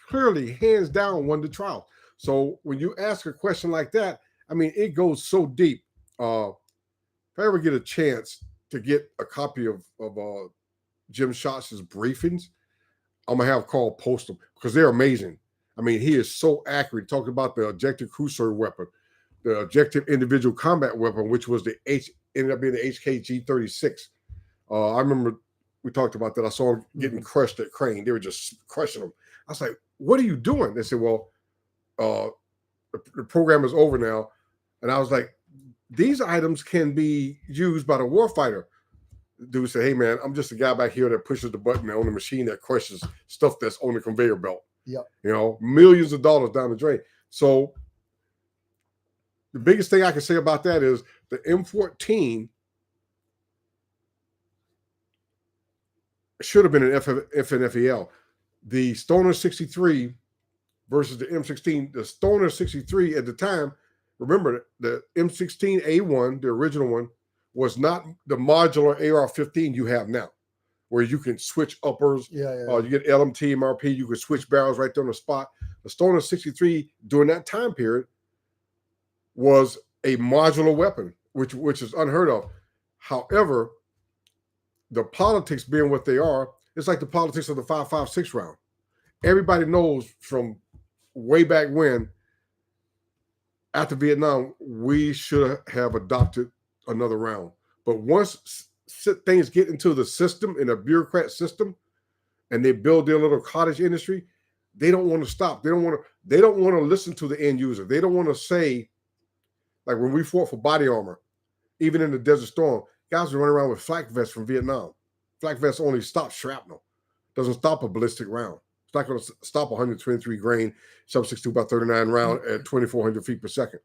Clearly, hands down, won the trial. So when you ask a question like that, I mean, it goes so deep. If I ever get a chance to get a copy of Jim Schatz's briefings, I'm going to have Carl post them because they're amazing. I mean, he is so accurate. He talked about the objective cruiser weapon, the objective individual combat weapon, which was ended up being the HKG-36. I remember we talked about that. I saw him getting crushed at Crane. They were just crushing them. I was like, what are you doing? They said, well, the program is over now. And I was like, these items can be used by the warfighter. The dude said, hey, man, I'm just a guy back here that pushes the button on the machine that crushes stuff that's on the conveyor belt. Yep. You know, millions of dollars down the drain. So the biggest thing I can say about that is the M14 should have been an FNFEL. the Stoner 63 versus the M16. The Stoner 63 at the time, remember the M16A1, the original one, was not the modular AR-15 you have now, where you can switch uppers. You get LMT, MRP, you can switch barrels right there on the spot. The Stoner 63 during that time period was a modular weapon, which is unheard of. However, the politics being what they are, it's like the politics of the 5.56 round. Everybody knows from way back when, after Vietnam, we should have adopted another round. But once things get into the system, in a bureaucrat system, and they build their little cottage industry, they don't want to stop. They don't want to listen to the end user. They don't want to say, like when we fought for body armor, even in the Desert Storm, guys were running around with flak vests from Vietnam. Flak vests only stop shrapnel. Doesn't stop a ballistic round. It's not going to stop 123 grain 7.62 by 39 round at 2,400 feet per second.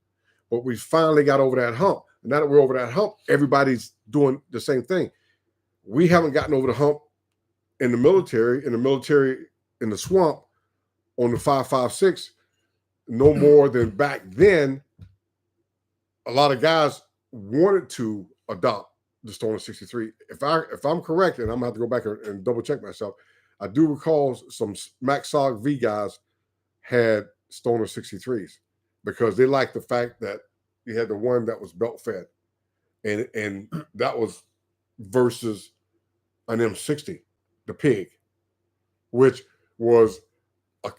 But we finally got over that hump. And now that we're over that hump, everybody's doing the same thing. We haven't gotten over the hump in the military in the swamp on the 5.56 no more than back then. A lot of guys wanted to adopt the Stoner 63. If I'm correct, and I'm gonna have to go back and double check myself, I do recall some Max Sog V guys had Stoner 63s because they liked the fact that you had the one that was belt fed, and that was versus an M60, the Pig, which was a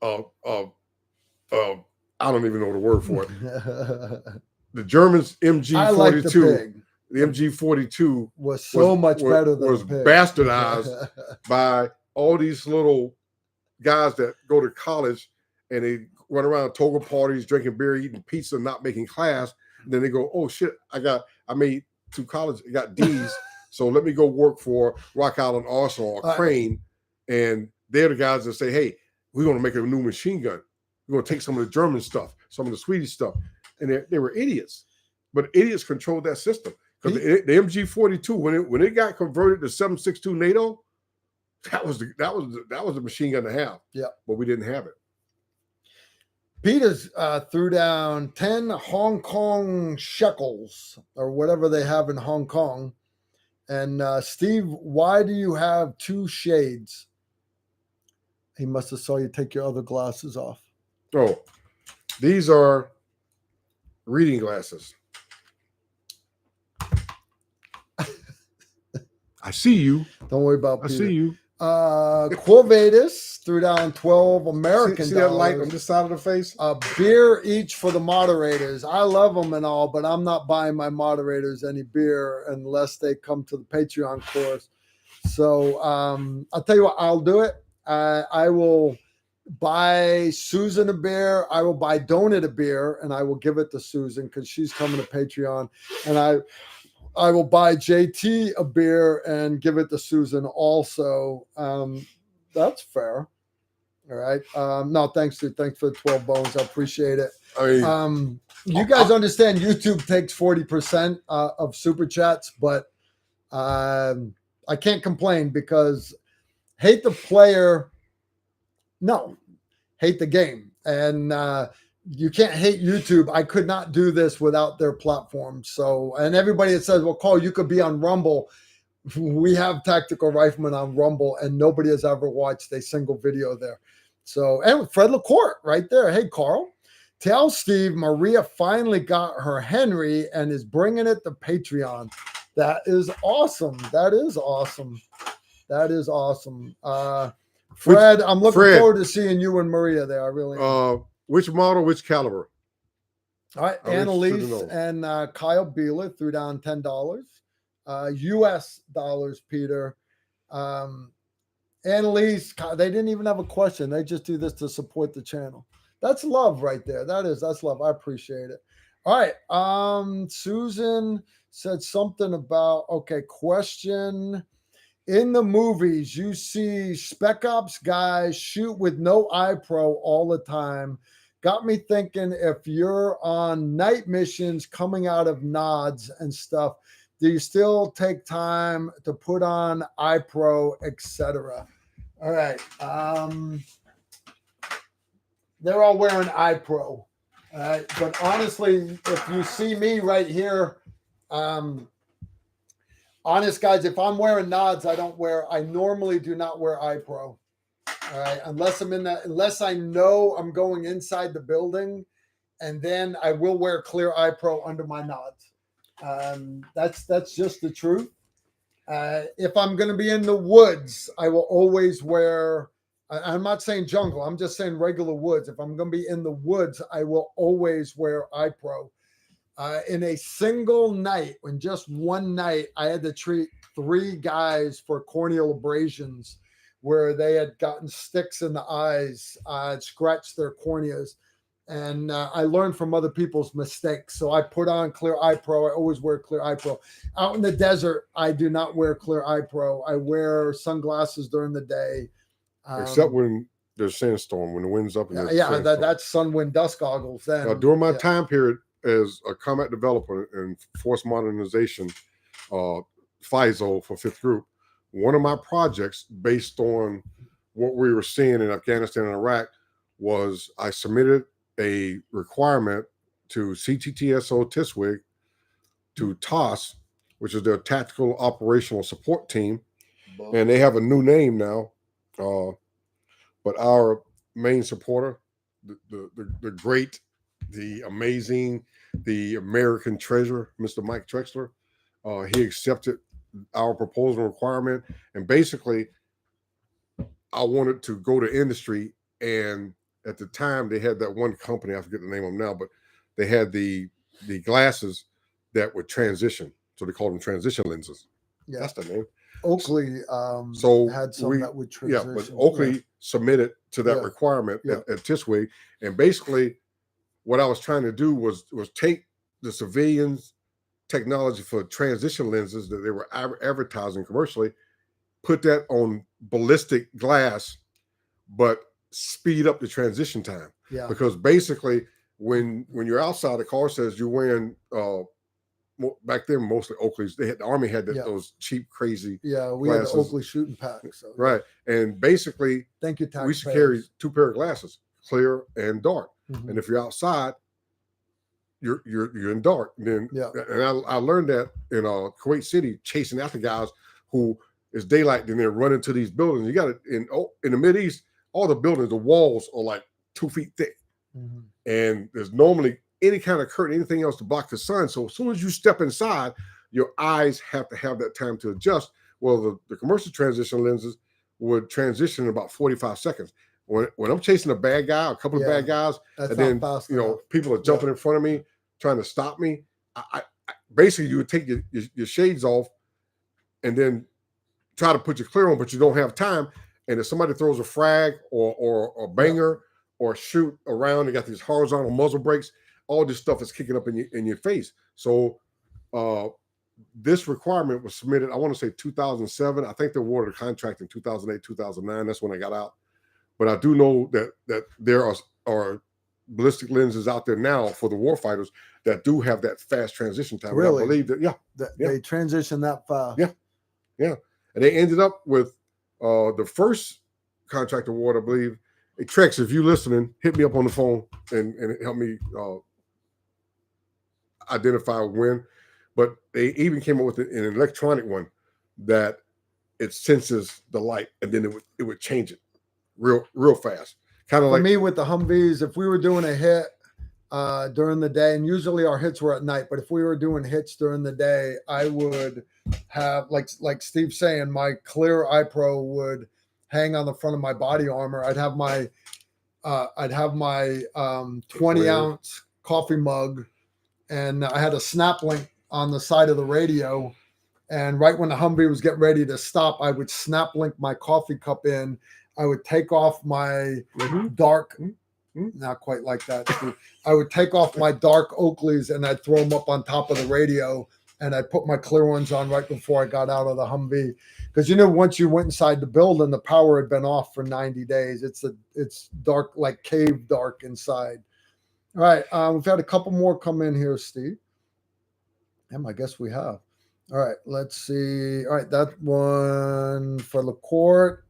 I don't even know the word for it. The Germans MG42, the MG42 was so much better than was bastardized by all these little guys that go to college and they run around toga parties, drinking beer, eating pizza, not making class. And then they go, oh shit, I made to college, I got D's, so let me go work for Rock Island Arsenal or Crane. And they're the guys that say, hey, we're going to make a new machine gun. We're going to take some of the German stuff, some of the Swedish stuff. And they were idiots. But idiots controlled that system. Because the MG42, when it got converted to 7.62 NATO, that was the machine gun to have. Yeah. But we didn't have it. Peters threw down 10 Hong Kong shekels or whatever they have in Hong Kong. And Steve, why do you have 2 shades? He must have saw you take your other glasses off. Oh, these are reading glasses. I see you. Don't worry about I Peter. see you. Corvatus threw down 12 American see that dollars. light on this side of the face? A beer each for the moderators. I love them and all, but I'm not buying my moderators any beer unless they come to the Patreon course. So I'll tell you what, I'll do it. I will buy Susan a beer. I will buy Donut a beer, and I will give it to Susan because she's coming to Patreon. And I will buy JT a beer and give it to Susan also. That's fair. All right. No, thanks for the 12 bones. I appreciate it. You guys understand YouTube takes 40% of super chats, but I can't complain because hate the player. No, hate the game. And you can't hate YouTube. I could not do this without their platform. So, and everybody that says, well, Carl, you could be on Rumble. We have Tactical Rifleman on Rumble, and nobody has ever watched a single video there. So, and Fred LaCourte right there. Hey, Carl, tell Steve Maria finally got her Henry and is bringing it to Patreon. That is awesome. That is awesome. That is awesome. Fred, I'm looking forward to seeing you and Maria there. I really am. Which model, which caliber? All right, Annalise and Kyle Beeler threw down $10. US dollars, Peter. Annalise, they didn't even have a question. They just do this to support the channel. That's love right there. That's love. I appreciate it. All right. Susan said something about, question. In the movies, you see Spec Ops guys shoot with no iPro all the time. Got me thinking, if you're on night missions coming out of nods and stuff, do you still take time to put on iPro, etc.? All right. They're all wearing iPro. All right. But honestly, if you see me right here, honest guys, if I'm wearing nods, I normally do not wear iPro. All right. Unless I know I'm going inside the building, and then I will wear clear iPro under my nods. That's just the truth. If I'm going to be in the woods, I will always wear. I'm not saying jungle. I'm just saying regular woods. If I'm going to be in the woods, I will always wear iPro. In a single night, in just one night, I had to treat 3 guys for corneal abrasions where they had gotten sticks in the eyes, scratched their corneas. And I learned from other people's mistakes. So I put on clear eye pro. I always wear clear eye pro. Out in the desert, I do not wear clear eye pro. I wear sunglasses during the day. Except when there's sandstorm, when the wind's up. And That's sun, wind, dust goggles. Then during my time period as a combat developer and force modernization, FISO for 5th Group, one of my projects based on what we were seeing in Afghanistan and Iraq was I submitted a requirement to CTTSO TISWIG to TOS, which is their Tactical Operational Support Team. And they have a new name now. But our main supporter, the great, the amazing, the American treasure, Mr. Mike Trexler, he accepted our proposal requirement. And basically, I wanted to go to industry, and at the time they had that one company, I forget the name of them now, but they had the glasses that would transition. So they called them transition lenses. Yeah. That's the name. Oakley had some that would transition. Yeah, but Oakley submitted to that requirement at TISWIG. And basically what I was trying to do was take the civilians' technology for transition lenses that they were advertising commercially, put that on ballistic glass, but speed up the transition time. Yeah. Because basically, when you're outside, the car says you're wearing back then mostly Oakleys. The Army had those cheap, crazy. Yeah, we glasses. Had the Oakley shooting packs. So, right, and basically, thank you. We should carry 2 pair of glasses, clear and dark. Mm-hmm. And if you're outside, you're in dark. And then and I learned that in Kuwait City, chasing after guys who it's daylight, then they're running to these buildings. You got it in the Mideast, all the buildings, the walls are like 2 feet thick, and there's normally any kind of curtain, anything else to block the sun. So as soon as you step inside, your eyes have to have that time to adjust. Well, the commercial transition lenses would transition in about 45 seconds. When I'm chasing a bad guy, a couple of bad guys, and then people are jumping in front of me, trying to stop me. I basically, you would take your shades off and then try to put your clear on, but you don't have time. And if somebody throws a frag or a banger or shoot around, they got these horizontal muzzle brakes, all this stuff is kicking up in your face. So this requirement was submitted, I want to say 2007. I think they awarded a contract in 2008, 2009. That's when I got out. But I do know that there are ballistic lenses out there now for the warfighters that do have that fast transition time. Really? I believe that, they transition that fast. Yeah. And they ended up with the first contract award, I believe. Hey, Trex, if you're listening, hit me up on the phone and help me identify when. But they even came up with an electronic one that it senses the light, and then it would change it real fast. Kind of like me with the Humvees. If we were doing a hit during the day, and usually our hits were at night, but if we were doing hits during the day, I would have like Steve's saying, my clear iPro would hang on the front of my body armor. I'd have my 20-ounce coffee mug, and I had a snap link on the side of the radio. And right when the Humvee was getting ready to stop, I would snap link my coffee cup in. I would take off my dark, not quite like that. I would take off my dark Oakleys and I'd throw them up on top of the radio, and I'd put my clear ones on right before I got out of the Humvee. Because once you went inside the building, the power had been off for 90 days. It's dark, like cave dark inside. All right, we've had a couple more come in here, Steve. I guess we have. All right, let's see. All right, that one for LaCourte.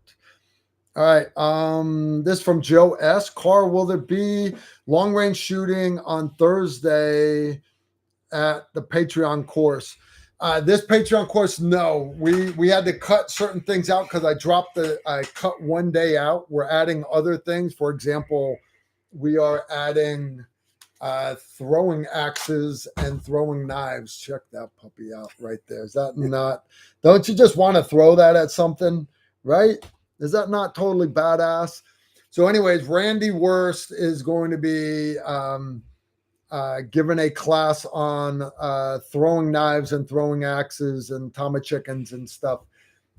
All right. This from Joe S. Carl, will there be long range shooting on Thursday at the Patreon course? This Patreon course, no. We had to cut certain things out because I cut one day out. We're adding other things. For example, we are adding throwing axes and throwing knives. Check that puppy out right there. Is that not? Don't you just want to throw that at something, right? Is that not totally badass? So, anyways, Randy Wurst is going to be given a class on throwing knives and throwing axes and tama chickens and stuff.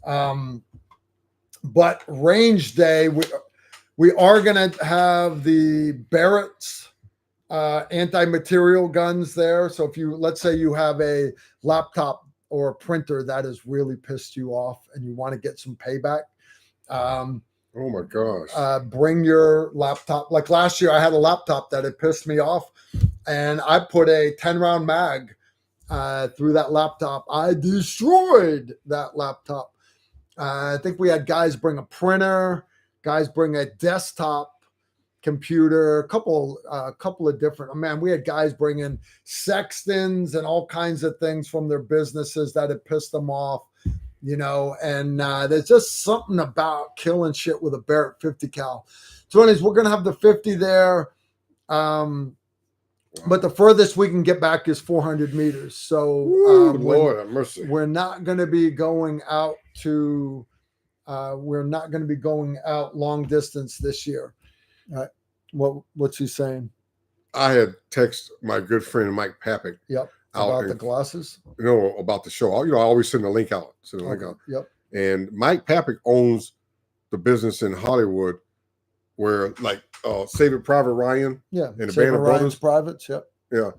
But range day, we are going to have the Barrett's anti-material guns there. So if let's say you have a laptop or a printer that has really pissed you off and you want to get some payback, oh my gosh, bring your laptop. Like last year I had a laptop that had pissed me off and I put a 10-round mag through that laptop. I destroyed that laptop. I think we had guys bring a printer, guys bring a desktop computer, a couple of different, man, we had guys bring in sextants and all kinds of things from their businesses that had pissed them off, and there's just something about killing shit with a Barrett 50 cal. So anyways, we're going to have the 50 there. But the furthest we can get back is 400 meters. So Lord have mercy. We're not going to be going out long distance this year. What's he saying? I had text my good friend Mike Papik. Yep. About the glasses? About the show. I always send the link out. Yep. And Mike Papik owns the business in Hollywood where like Save It Private Ryan. Yeah. And the Band of Brothers. Privates. Yep. Yeah.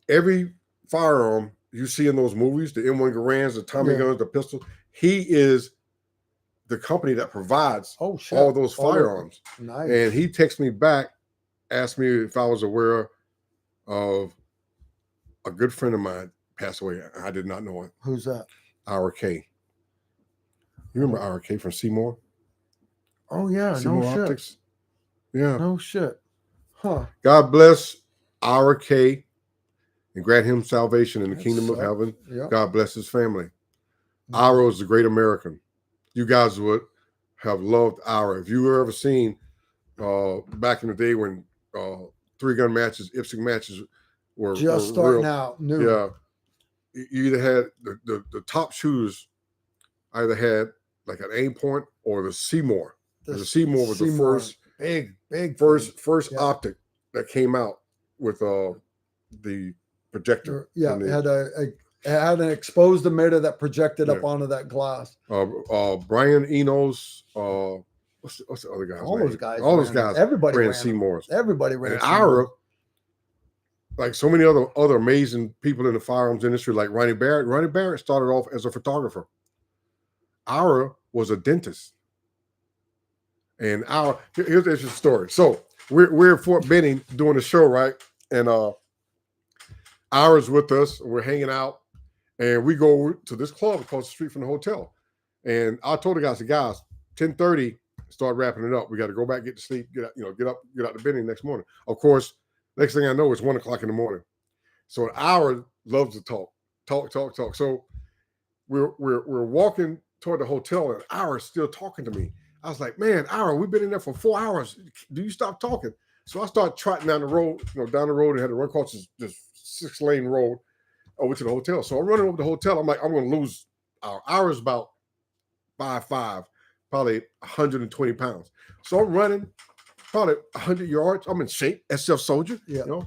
Every firearm you see in those movies, the M1 Garands, the Tommy guns, the pistols, he is the company that provides all those firearms. Nice. And he texted me back, asked me if I was aware of a good friend of mine passed away. I did not know it. Who's that? Ira K. You remember Ira K from Seymour? Oh yeah, Seymour Optics? Shit. Yeah. No shit. Huh. God bless Ira K and grant him salvation in the kingdom of heaven. Yep. God bless his family. Ira is the great American. You guys would have loved Ira. If you were ever seen back in the day when 3-gun matches, IFSC matches were starting out new. Yeah. You either had the top shooters either had like an aim point or the Seymour. The Seymour was the first big optic that came out with the projector. Yeah, it had an exposed emitter that projected up onto that glass. Brian Enos, what's the other guys? All those guys. Everybody ran Seymours. Everybody ran. And Ira, like so many other amazing people in the firearms industry, like Ronnie Barrett. Ronnie Barrett started off as a photographer. Ira was a dentist. And here's the interesting story. So we're at Fort Benning doing the show, right? And Ira's with us. We're hanging out, and we go to this club across the street from the hotel. And I told the guys, 10:30, start wrapping it up. We got to go back, get to sleep, get out to Benning next morning. Of course, next thing I know, it's 1 o'clock in the morning. So Ira loves to talk. So we're walking toward the hotel, and Ira's still talking to me. I was like, man, Ira, we've been in there for 4 hours. Do you stop talking? So I start trotting down the road, and had to run across this 6-lane road over to the hotel. So I'm running over to the hotel. I'm like, I'm going to lose Ira. Ira's about 5'5", probably 120 pounds. So I'm running probably 100 yards. I'm in shape, SF soldier, and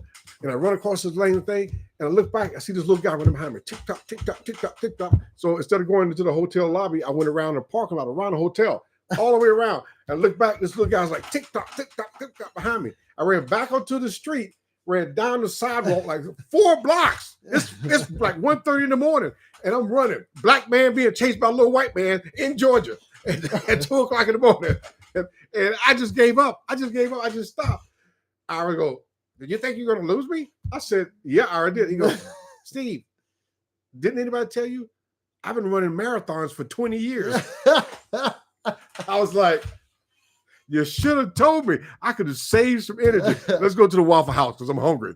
I run across this lane thing, and I look back. I see this little guy running behind me. Tick-tock, tick-tock, tick-tock, tick-tock. So instead of going into the hotel lobby, I went around the parking lot, around the hotel, all the way around. And I look back, this little guy's like tick-tock, tick-tock, tick-tock behind me. I ran back onto the street, ran down the sidewalk like 4 blocks. It's like 1:30 in the morning, and I'm running. Black man being chased by a little white man in Georgia at 2 o'clock in the morning. And I just gave up. I just stopped. Ira go, did you think you're going to lose me? I said, yeah, Ira did. He goes, Steve, didn't anybody tell you? I've been running marathons for 20 years. I was like, You should have told me. I could have saved some energy. Let's go to the Waffle House because I'm hungry.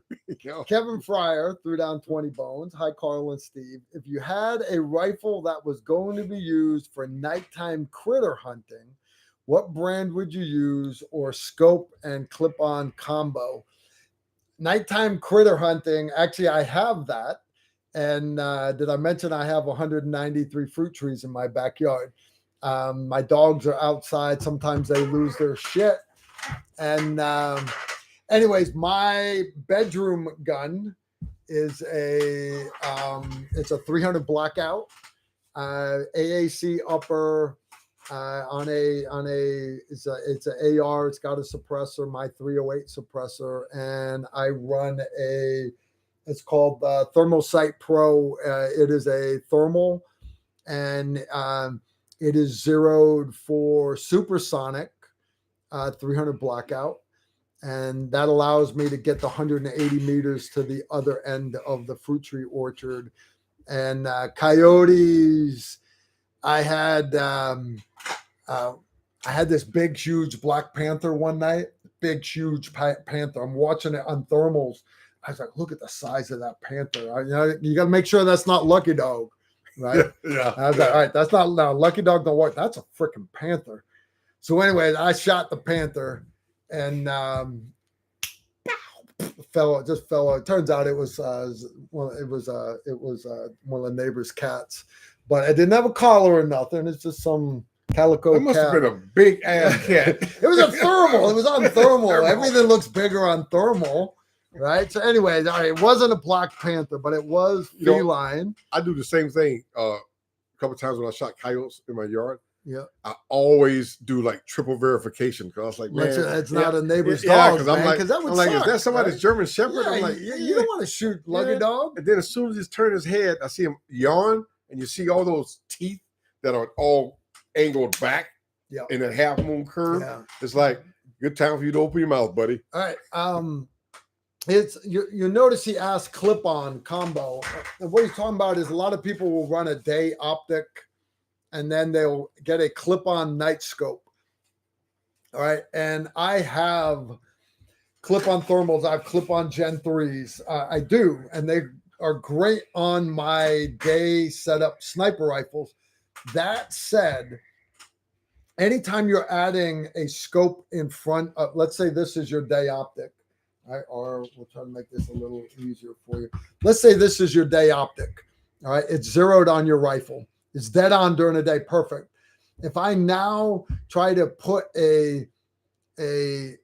Kevin Fryer threw down 20 bones. Hi, Carl and Steve. If you had a rifle that was going to be used for nighttime critter hunting, what brand would you use, or scope and clip-on combo? Nighttime critter hunting, actually, I have that. And did I mention I have 193 fruit trees in my backyard? My dogs are outside. Sometimes they lose their shit. And anyways, my bedroom gun is it's a 300 blackout, AAC upper, it's an AR. It's got a suppressor, my 308 suppressor, and I run it's called Thermalsight Pro. It is a thermal, and it is zeroed for supersonic 300 blackout. And that allows me to get the 180 meters to the other end of the fruit tree orchard. And coyotes, I had this big, huge black panther one night. Big, huge panther. I'm watching it on thermals. I was like, look at the size of that panther. You got to make sure that's not Lucky Dog, right? Yeah. I was like, all right, that's not Lucky Dog. Don't work. That's a freaking panther. So anyway, I shot the panther, and fell. It turns out it was one of the neighbor's cats, but I didn't have a collar or nothing. It's just some calico cat. It must have been a big ass cat. It was a thermal. It was on thermal. Everything looks bigger on thermal, right? So anyway, it wasn't a black panther, but it was feline. I do the same thing a couple of times when I shot coyotes in my yard. Yeah, I always do like triple verification because I was like, man, it's not a neighbor's dog. Because I'm like, that would suck, is that somebody's right? German Shepherd? Yeah, I'm like, you don't want to shoot Lucky Dog. And then as soon as he's turned his head, I see him yawn, and you see all those teeth that are all angled back in that half moon curve. Yeah. It's like, good time for you to open your mouth, buddy. All right. It's you notice he asked clip-on combo. And what he's talking about is a lot of people will run a day optic, and then they'll get a clip-on night scope. All right. And I have clip-on thermals. I have clip-on Gen 3s. I do. And they are great on my day setup sniper rifles. That said, anytime you're adding a scope in front of, let's say this is your day optic, right? Or we'll try to make this a little easier for you. Let's say this is your day optic. All right. It's zeroed on your rifle. It's dead on during the day. Perfect. If I now try to put a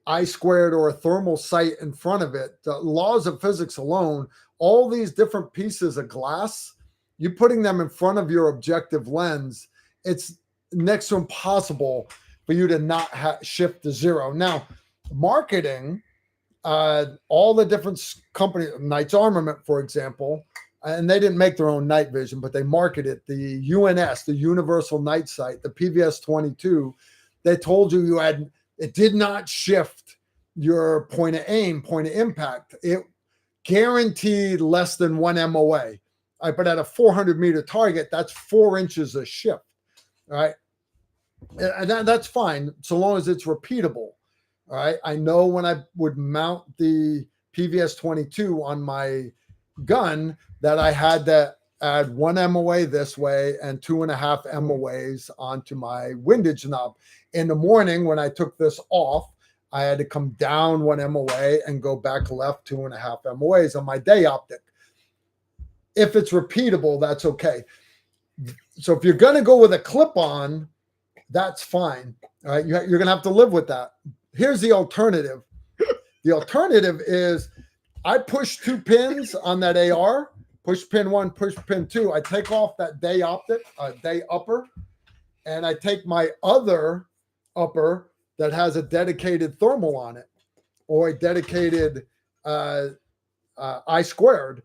I squared or a thermal sight in front of it, the laws of physics alone, all these different pieces of glass, you putting them in front of your objective lens, it's next to impossible for you to not shift to zero. Now, marketing, all the different companies, Knight's Armament, for example, and they didn't make their own night vision, but they marketed the UNS, the Universal Night Sight, the PVS 22. They told you it did not shift your point of aim, point of impact. It guaranteed less than 1 MOA. But at a 400 meter target, that's 4 inches of shift, right? And that's fine, so long as it's repeatable, all right? I know when I would mount the PVS 22 on my gun that I had to add 1 MOA this way and 2.5 MOAs onto my windage knob. In the morning, when I took this off, I had to come down 1 MOA and go back left 2.5 MOAs on my day optic. If it's repeatable, that's okay. So if you're going to go with a clip-on, that's fine. All right, you're going to have to live with that. Here's the alternative. The alternative is I push 2 pins on that AR, push pin 1, push pin 2. I take off that day optic, day upper, and I take my other upper that has a dedicated thermal on it or a dedicated I squared.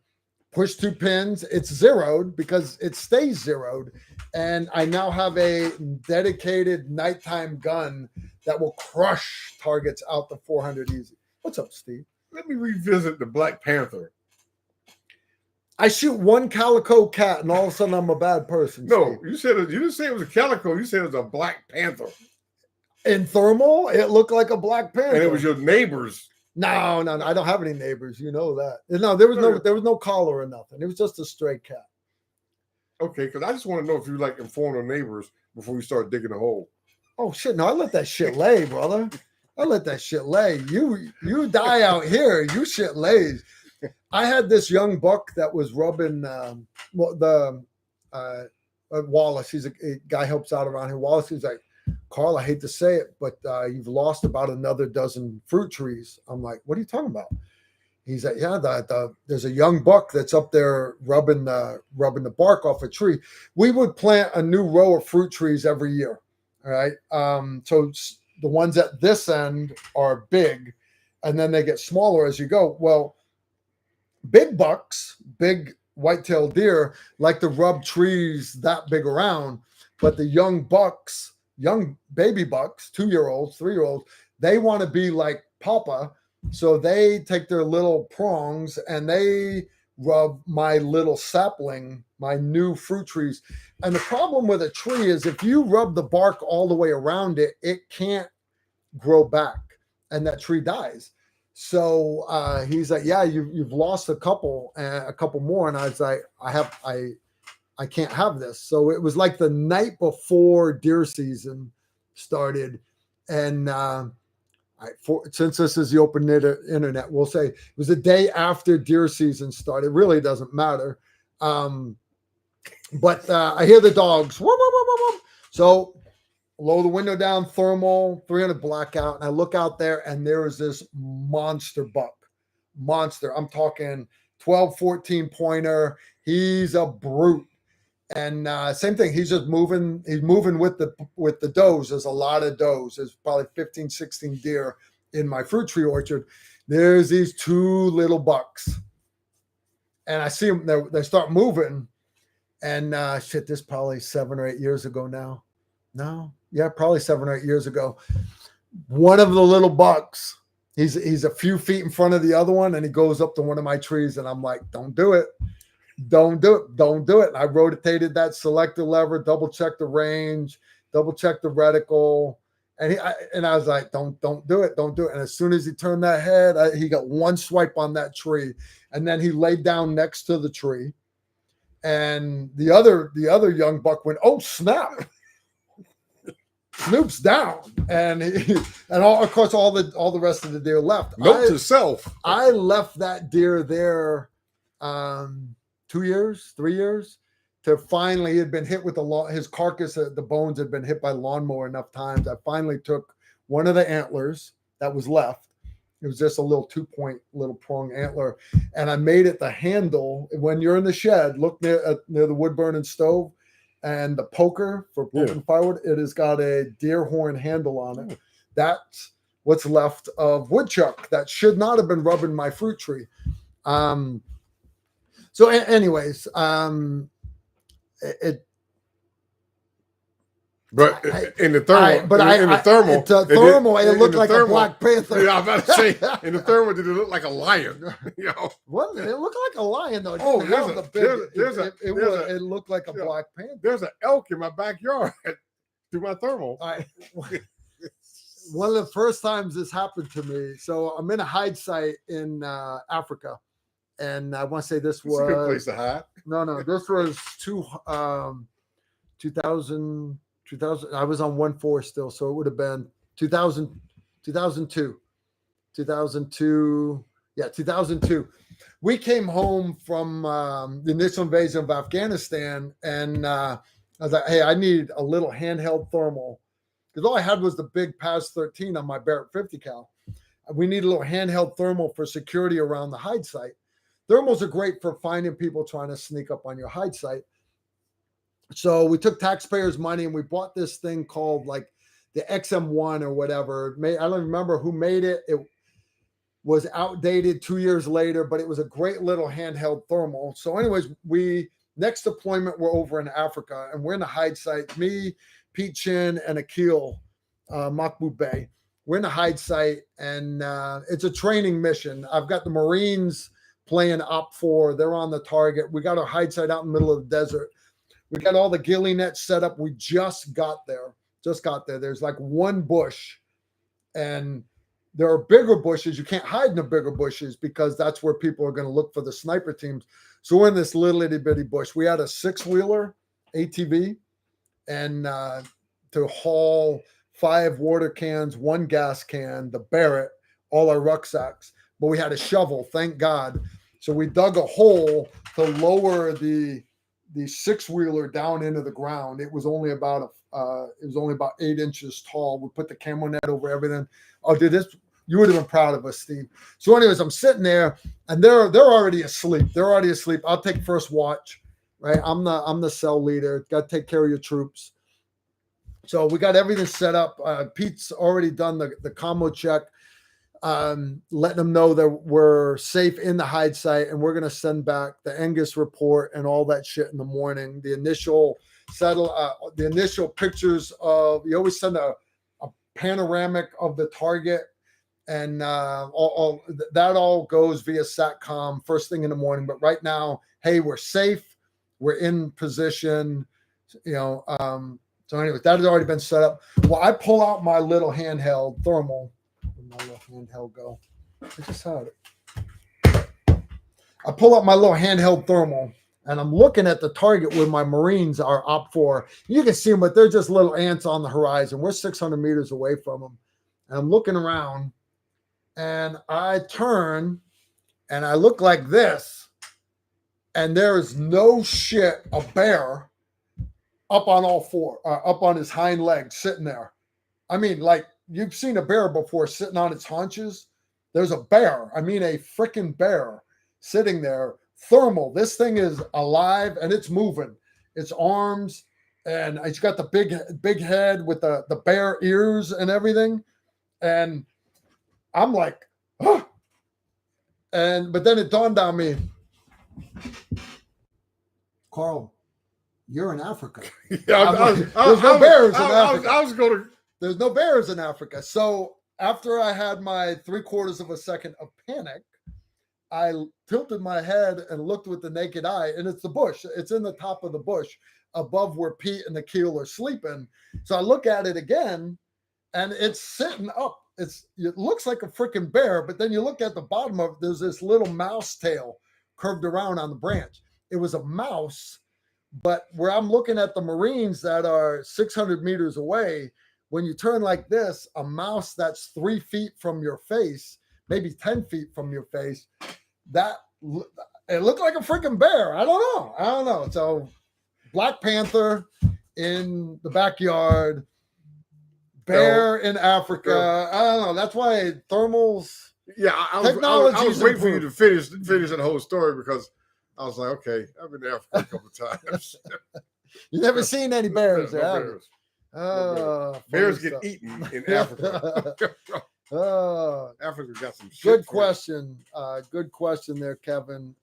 Push 2 pins, it's zeroed because it stays zeroed. And I now have a dedicated nighttime gun that will crush targets out the 400 easy. What's up, Steve? Let me revisit the Black Panther. I shoot 1 calico cat and all of a sudden I'm a bad person. No, Steve. you didn't say it was a calico. You said it was a Black Panther. In thermal, it looked like a Black Panther. And it was your neighbors. No, I don't have any neighbors. You know that. No, there was no collar or nothing. It was just a stray cat. Okay, because I just want to know if you like inform the neighbors before you start digging a hole. Oh shit! No, I let that shit lay, brother. I let that shit lay. You die out here. You shit lays. I had this young buck that was rubbing Wallace. He's a guy helps out around here. Wallace, he's like, Carl, I hate to say it, but you've lost about another dozen fruit trees. I'm like, what are you talking about? He's like, yeah, there's a young buck that's up there rubbing the bark off a tree. We would plant a new row of fruit trees every year. All right. So the ones at this end are big, and then they get smaller as you go. Well, big bucks, big white-tailed deer like to rub trees that big around, but the young bucks, young baby bucks, 2-year-olds, 3-year-olds, they want to be like Papa. So they take their little prongs and they rub my little sapling, my new fruit trees. And the problem with a tree is if you rub the bark all the way around it, it can't grow back and that tree dies. So he's like, yeah, you've lost a couple more. And I was like, I can't have this. So it was like the night before deer season started. And since this is the open internet, we'll say it was the day after deer season started. It really doesn't matter. But I hear the dogs. Whoop, whoop, whoop, whoop, whoop. So lower the window down, thermal, 300 blackout. And I look out there and there is this monster buck. Monster. I'm talking 12, 14 pointer. He's a brute. And same thing. He's just moving. He's moving with the does. There's a lot of does. There's probably 15, 16 deer in my fruit tree orchard. There's these 2 little bucks. And I see them. They start moving. And shit, this is probably 7 or 8 years ago now. No. Yeah, probably 7 or 8 years ago. One of the little bucks, he's a few feet in front of the other one, and he goes up to one of my trees, and I'm like, don't do it. Don't do it. Don't do it. And I rotated that selector lever, double checked the range, double checked the reticle. And I was like, don't do it. Don't do it. And as soon as he turned that head, he got one swipe on that tree. And then he laid down next to the tree. And the other young buck went, oh, snap. Snoop's down. And of course all the rest of the deer left. Note to self. I left that deer there 2 years, 3 years, to finally, he had been hit with his carcass, the bones had been hit by lawnmower enough times. I finally took one of the antlers that was left. It was just a little 2-point little prong antler. And I made it the handle. When you're in the shed, look near the wood burning stove and the poker for poking firewood. It has got a deer horn handle on it. That's what's left of woodchuck that should not have been rubbing my fruit tree. So anyways, But in the thermal, it looked like a Black Panther. Yeah, I'm about to say, in the thermal, did it look like a lion? You know? What? It looked like a lion, though. It looked like a Black Panther. There's an elk in my backyard through my thermal. One of the first times this happened to me. So I'm in a hide site in Africa. And I want to say this was a good place to hide. No, this was 2000. I was on 1-4 still, so it would have been 2002. Yeah, 2002. We came home from the initial invasion of Afghanistan, and I was like, hey, I need a little handheld thermal. Because all I had was the big PAS 13 on my Barrett 50 cal. We need a little handheld thermal for security around the hide site. Thermals are great for finding people trying to sneak up on your hide site. So we took taxpayers' money and we bought this thing called like the XM1 or whatever. I don't remember who made it. It was outdated 2 years later, but it was a great little handheld thermal. So anyways, next deployment, we're over in Africa and we're in the hide site. Me, Pete Chin, and Akil Mahmoud Bey. We're in the hide site and it's a training mission. I've got the Marines playing OP4. They're on the target. We got our hide site out in the middle of the desert. We got all the ghillie nets set up. We just got there. Just got there. There's like one bush, and there are bigger bushes. You can't hide in the bigger bushes because that's where people are going to look for the sniper teams. So we're in this little itty bitty bush. We had a 6-wheeler ATV, and to haul 5 water cans, 1 gas can, the Barrett, all our rucksacks. But we had a shovel, thank God. So we dug a hole to lower the 6-wheeler down into the ground. It was only about 8 inches tall. We put the camo net over everything. Oh, dude, this, you would have been proud of us, Steve. So, anyways, I'm sitting there, and they're already asleep. They're already asleep. I'll take first watch, right? I'm the cell leader. Got to take care of your troops. So we got everything set up. Pete's already done the commo check, letting them know that we're safe in the hide site, and we're going to send back the Angus report and all that shit in the morning. The initial pictures of, you always send a panoramic of the target, and all that goes via SATCOM first thing in the morning. But right now, hey, we're safe, we're in position, you know. So anyways, that has already been set up. Well, I pull out my little handheld thermal. Where'd my little handheld go? I just had it. I pull out my little handheld thermal, and I'm looking at the target where my Marines are up for. You can see them, but they're just little ants on the horizon. We're 600 meters away from them. And I'm looking around, and I turn, and I look like this, and there is no shit a bear up on all four, up on his hind legs, sitting there. I mean, like, you've seen a bear before sitting on its haunches. There's a bear. I mean, a freaking bear sitting there. Thermal. This thing is alive, and it's moving. Its arms, and it's got the big head with the bear ears and everything. And I'm like, huh. But then it dawned on me, Carl, you're in Africa. Yeah, there's no bears in Africa. I was going to. There's no bears in Africa. So after I had my 3/4 of a second of panic, I tilted my head and looked with the naked eye, and it's the bush. It's in the top of the bush above where Pete and Nikhil are sleeping. So I look at it again, and it's sitting up. It looks like a freaking bear, but then you look at the bottom of it, there's this little mouse tail curved around on the branch. It was a mouse. But where I'm looking at the Marines that are 600 meters away, when you turn like this, a mouse that's 3 feet from your face, maybe 10 feet from your face, it looked like a freaking bear. I don't know. So Black Panther in the backyard, bear in Africa. I don't know. That's why thermals. Yeah, I was waiting for you to finish that whole story, because I was like, okay, I've been to Africa a couple of times. You never seen any bears there, no bears. Oh, bears get eaten in Africa. Africa got some shit. Good question. Good question there, Kevin.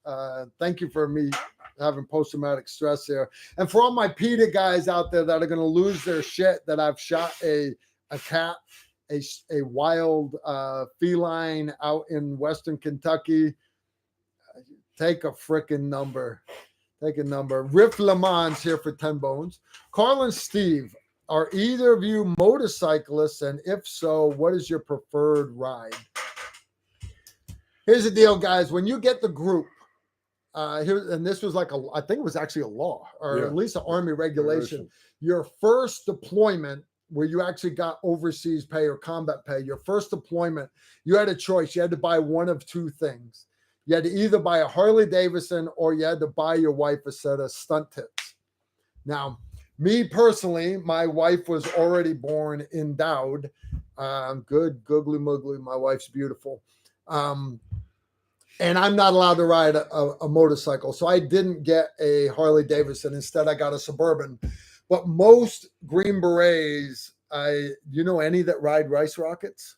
Thank you for me having post-traumatic stress here. And for all my PETA guys out there that are going to lose their shit that I've shot a cat, a wild feline out in Western Kentucky, take a freaking number. Take a number. Rifleman's here for 10 bones. Carl and Steve, are either of you motorcyclists? And if so, what is your preferred ride? Here's the deal, guys. When you get the group, and this was like I think it was actually a law, or at least an Army regulation. Your first deployment, where you actually got overseas pay or combat pay, your first deployment, you had a choice. You had to buy one of two things. You had to either buy a Harley Davidson, or you had to buy your wife a set of stunt tips. Now, me personally, my wife was already born endowed. Good, googly moogly. My wife's beautiful. And I'm not allowed to ride a motorcycle. So I didn't get a Harley Davidson. Instead, I got a Suburban. But most Green Berets, you know any that ride rice rockets?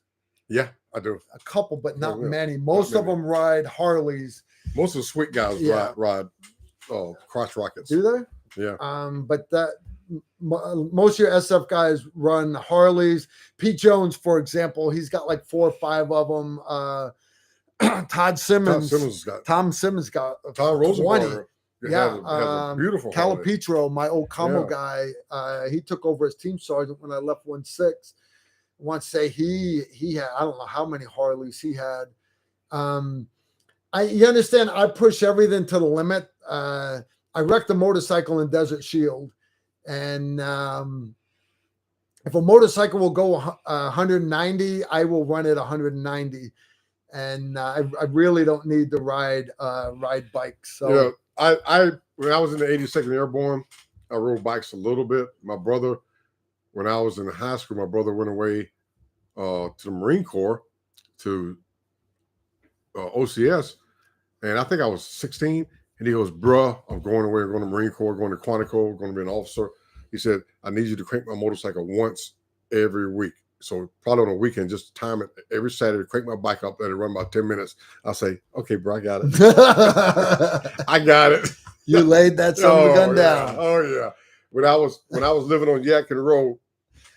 Yeah, I do. A couple, but not many. Most of them ride Harleys. Most of the sweet guys ride crotch rockets. Do they? Yeah. But most of your SF guys run Harleys. Pete Jones, for example, he's got like 4 or 5 of them. Tom Simmons got Tom Rosenberger It has a beautiful holiday. Calipetro, my old Camo guy, he took over as team sergeant when I left 1-6. I want to say he had, I don't know how many Harleys he had. You understand, I push everything to the limit. I wrecked a motorcycle in Desert Shield, and if a motorcycle will go 190, I will run it 190, and I really don't need to ride bikes. So I when I was in the 82nd Airborne, I rode bikes a little bit. My brother, when I was in high school, my brother went away to the Marine Corps to OCS, and I think I was 16, and he goes, bruh, I'm going away, I'm going to Marine Corps, going to Quantico, going to be an officer. He said, I need you to crank my motorcycle once every week. So probably on a weekend, just time it every Saturday, crank my bike up, let it run about 10 minutes. I say, okay, bro, I got it. I got it. You laid that son of a gun down. Oh yeah. When I was living on Yadkin Road,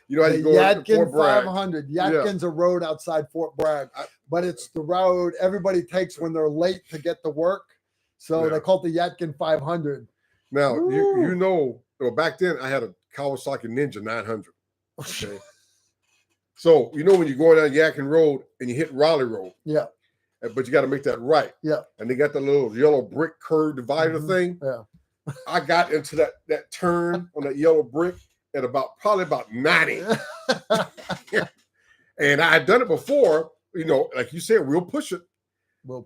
you know how you go to Fort Bragg. 500. Yadkin's a road outside Fort Bragg, but it's the road everybody takes when they're late to get to work. So they call it the Yadkin 500. Now, you know, well, back then I had a Kawasaki Ninja 900. Okay. So, you know, when you're going down Yadkin Road and you hit Raleigh Road. Yeah. But you got to make that right. Yeah. And they got the little yellow brick curved divider thing. Yeah. I got into that turn on that yellow brick at probably about 90. And I had done it before, you know, like you said, we'll push it.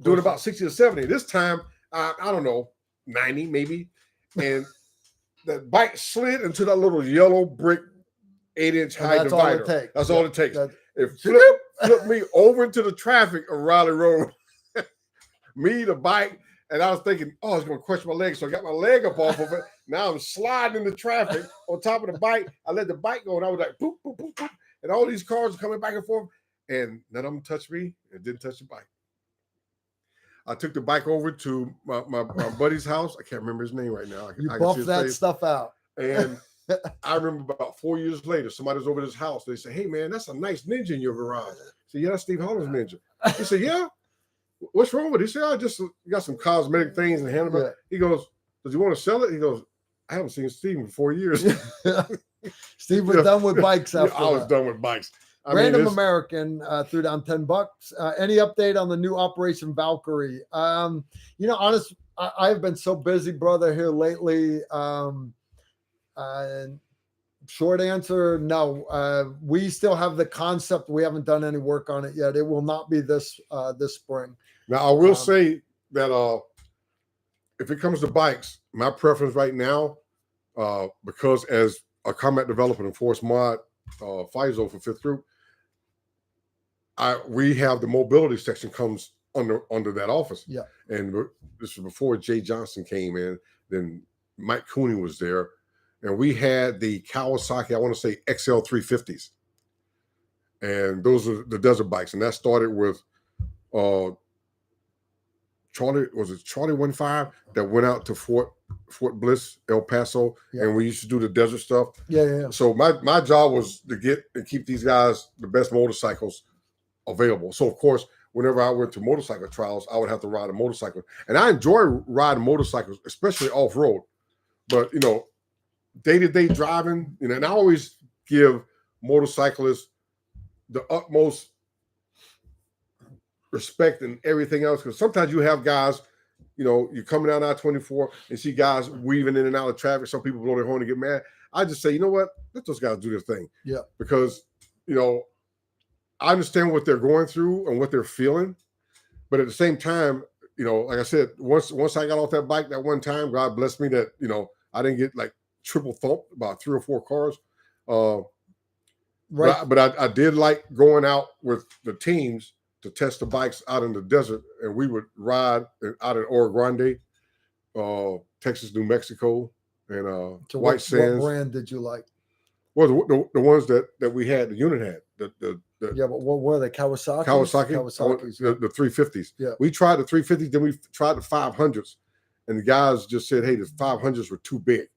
Doing about 60 or 70. This time, I don't know, 90 maybe. And the bike slid into that little yellow brick 8-inch high divider. All it takes. That's all it takes. It flipped me over into the traffic of Raleigh Road. Me, the bike, and I was thinking, oh, it's going to crush my leg. So I got my leg up off of it. Now I'm sliding in the traffic on top of the bike. I let the bike go, and I was like, boop, boop, boop, boop. And all these cars are coming back and forth, and none of them touched me and didn't touch the bike. I took the bike over to my buddy's house. I can't remember his name right now. You buffed that stuff out. And I remember about 4 years later, somebody was over at his house. They said, hey, man, that's a nice Ninja in your garage. I said, yeah, that's Steve Holland's Ninja. He said, yeah? What's wrong with it? He said, I just got some cosmetic things and handle it. He goes, does he want to sell it? He goes, I haven't seen Steve in 4 years. Steve was done with bikes after I was done with bikes. Random American threw down $10. Any update on the new Operation Valkyrie? You know, honest, I've been so busy, brother, here lately. Short answer, no. We still have the concept. We haven't done any work on it yet. It will not be this spring. Now, I will say that if it comes to bikes, my preference right now, because as a combat developer and force mod FISO for 5th Group, we have the mobility section comes under that office. Yeah. And this was before Jay Johnson came in. Then Mike Cooney was there. And we had the Kawasaki, I want to say XL 350s. And those are the desert bikes. And that started with Charlie 15 that went out to Fort Bliss, El Paso. Yeah. And we used to do the desert stuff. Yeah. So my job was to get and keep these guys the best motorcycles available. So of course, whenever I went to motorcycle trials, I would have to ride a motorcycle. And I enjoy riding motorcycles, especially off-road. But you know, day-to-day driving, you know, and I always give motorcyclists the utmost respect and everything else, because sometimes you have guys, you know, you're coming down I-24 and see guys weaving in and out of traffic. Some people blow their horn and get mad. I just say, you know what? Let those guys do their thing. Yeah. Because, you know, I understand what they're going through and what they're feeling, but at the same time, you know, like I said, once I got off that bike that one time, God bless me that, you know, I didn't get like triple thumped about 3 or 4 cars. Right. But I did like going out with the teams to test the bikes out in the desert, and we would ride out in Oro Grande, Texas, New Mexico, and so White Sands. What brand did you like? Well, the ones that we had, the unit had. Yeah, but what were they? Kawasaki's? Kawasaki's, the 350s. Yeah. We tried the 350s, then we tried the 500s, and the guys just said, hey, the 500s were too big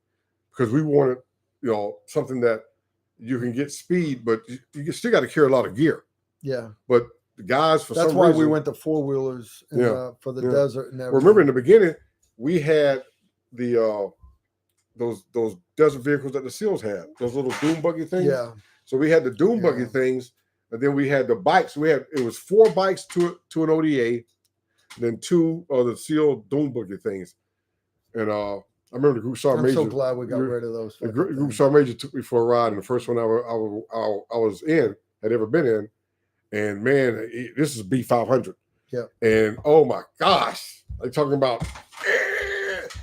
because we wanted, you know, something that you can get speed, but you still got to carry a lot of gear. Yeah. But the guys, for that's some why reason, we went to 4-wheelers for the desert. And remember in the beginning, we had the those desert vehicles that the SEALs had, those little dune buggy things. Yeah. So we had the dune buggy things, and then we had the bikes. It was 4 bikes to an ODA, then 2 of the SEAL dune buggy things. And I remember the Group Sergeant Major. I'm so glad we got rid of those. The Group Sergeant Major took me for a ride, and the first one I was in, had ever been in, and man, this is B500. Yeah. And oh my gosh, like talking about.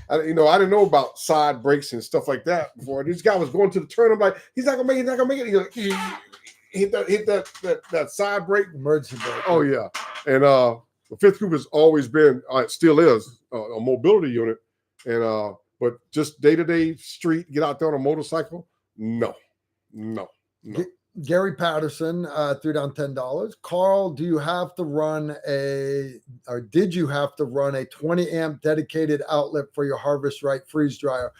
I didn't know about side brakes and stuff like that before. This guy was going to the turn. I'm like, he's not gonna make it. He's not gonna make it. He hit that side brake, emergency brake. Oh yeah. And the 5th Group has always been, it still is, a mobility unit. And but just day-to-day street, get out there on a motorcycle, no. Gary Patterson threw down $10. Carl, did you have to run a 20 amp dedicated outlet for your Harvest Right freeze dryer?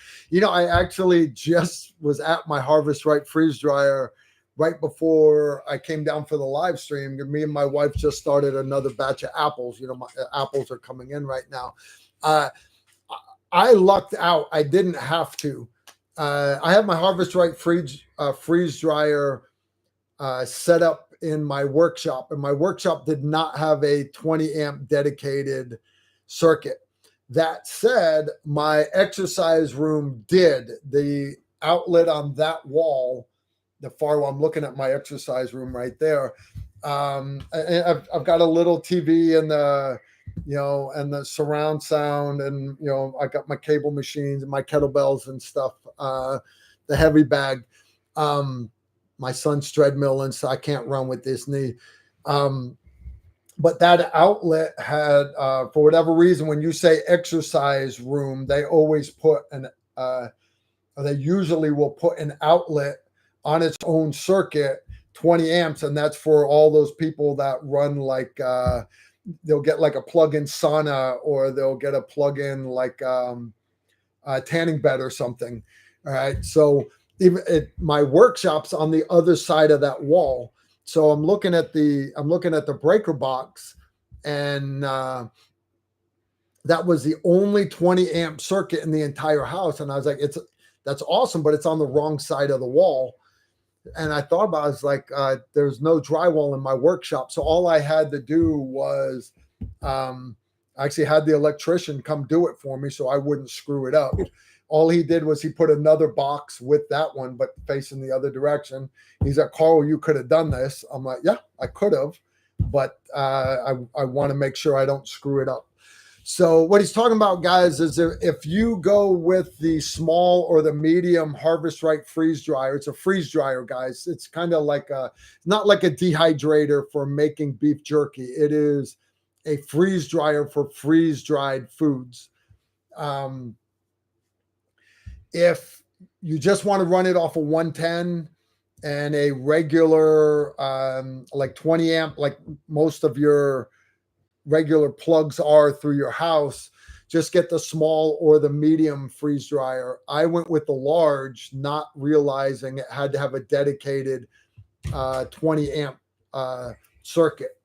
I actually just was at my Harvest Right freeze dryer right before I came down for the live stream. Me and my wife just started another batch of apples. My apples are coming in right now. I lucked out. I didn't have to. I have my Harvest Right freeze dryer set up in my workshop, and my workshop did not have a 20 amp dedicated circuit. That said, my exercise room did. The outlet on that wall, the far wall, I'm looking at my exercise room right there. I've got a little TV and the surround sound, and I got my cable machines and my kettlebells and stuff, the heavy bag. My son's treadmill, and so I can't run with this knee. But that outlet had, for whatever reason, when you say exercise room, they always put they usually will put an outlet on its own circuit, 20 amps. And that's for all those people that run like, they'll get like a plug-in sauna, or they'll get a plug-in like a tanning bed or something. All right. So my workshop's on the other side of that wall. So I'm looking at the breaker box, and that was the only 20 amp circuit in the entire house. And I was like, that's awesome, but it's on the wrong side of the wall. And I thought about it, I was like, there's no drywall in my workshop. So all I had to do was I actually had the electrician come do it for me so I wouldn't screw it up. All he did was he put another box with that one, but facing the other direction. He's like, Carl, you could have done this. I'm like, yeah, I could have, but I want to make sure I don't screw it up. So what he's talking about, guys, is if you go with the small or the medium Harvest Right freeze dryer, it's a freeze dryer, guys. It's kind of like not like a dehydrator for making beef jerky. It is a freeze dryer for freeze dried foods. If you just want to run it off a 110 and a regular, like 20 amp, like most of your regular plugs are through your house, just get the small or the medium freeze dryer. I went with the large, not realizing it had to have a dedicated 20 amp circuit.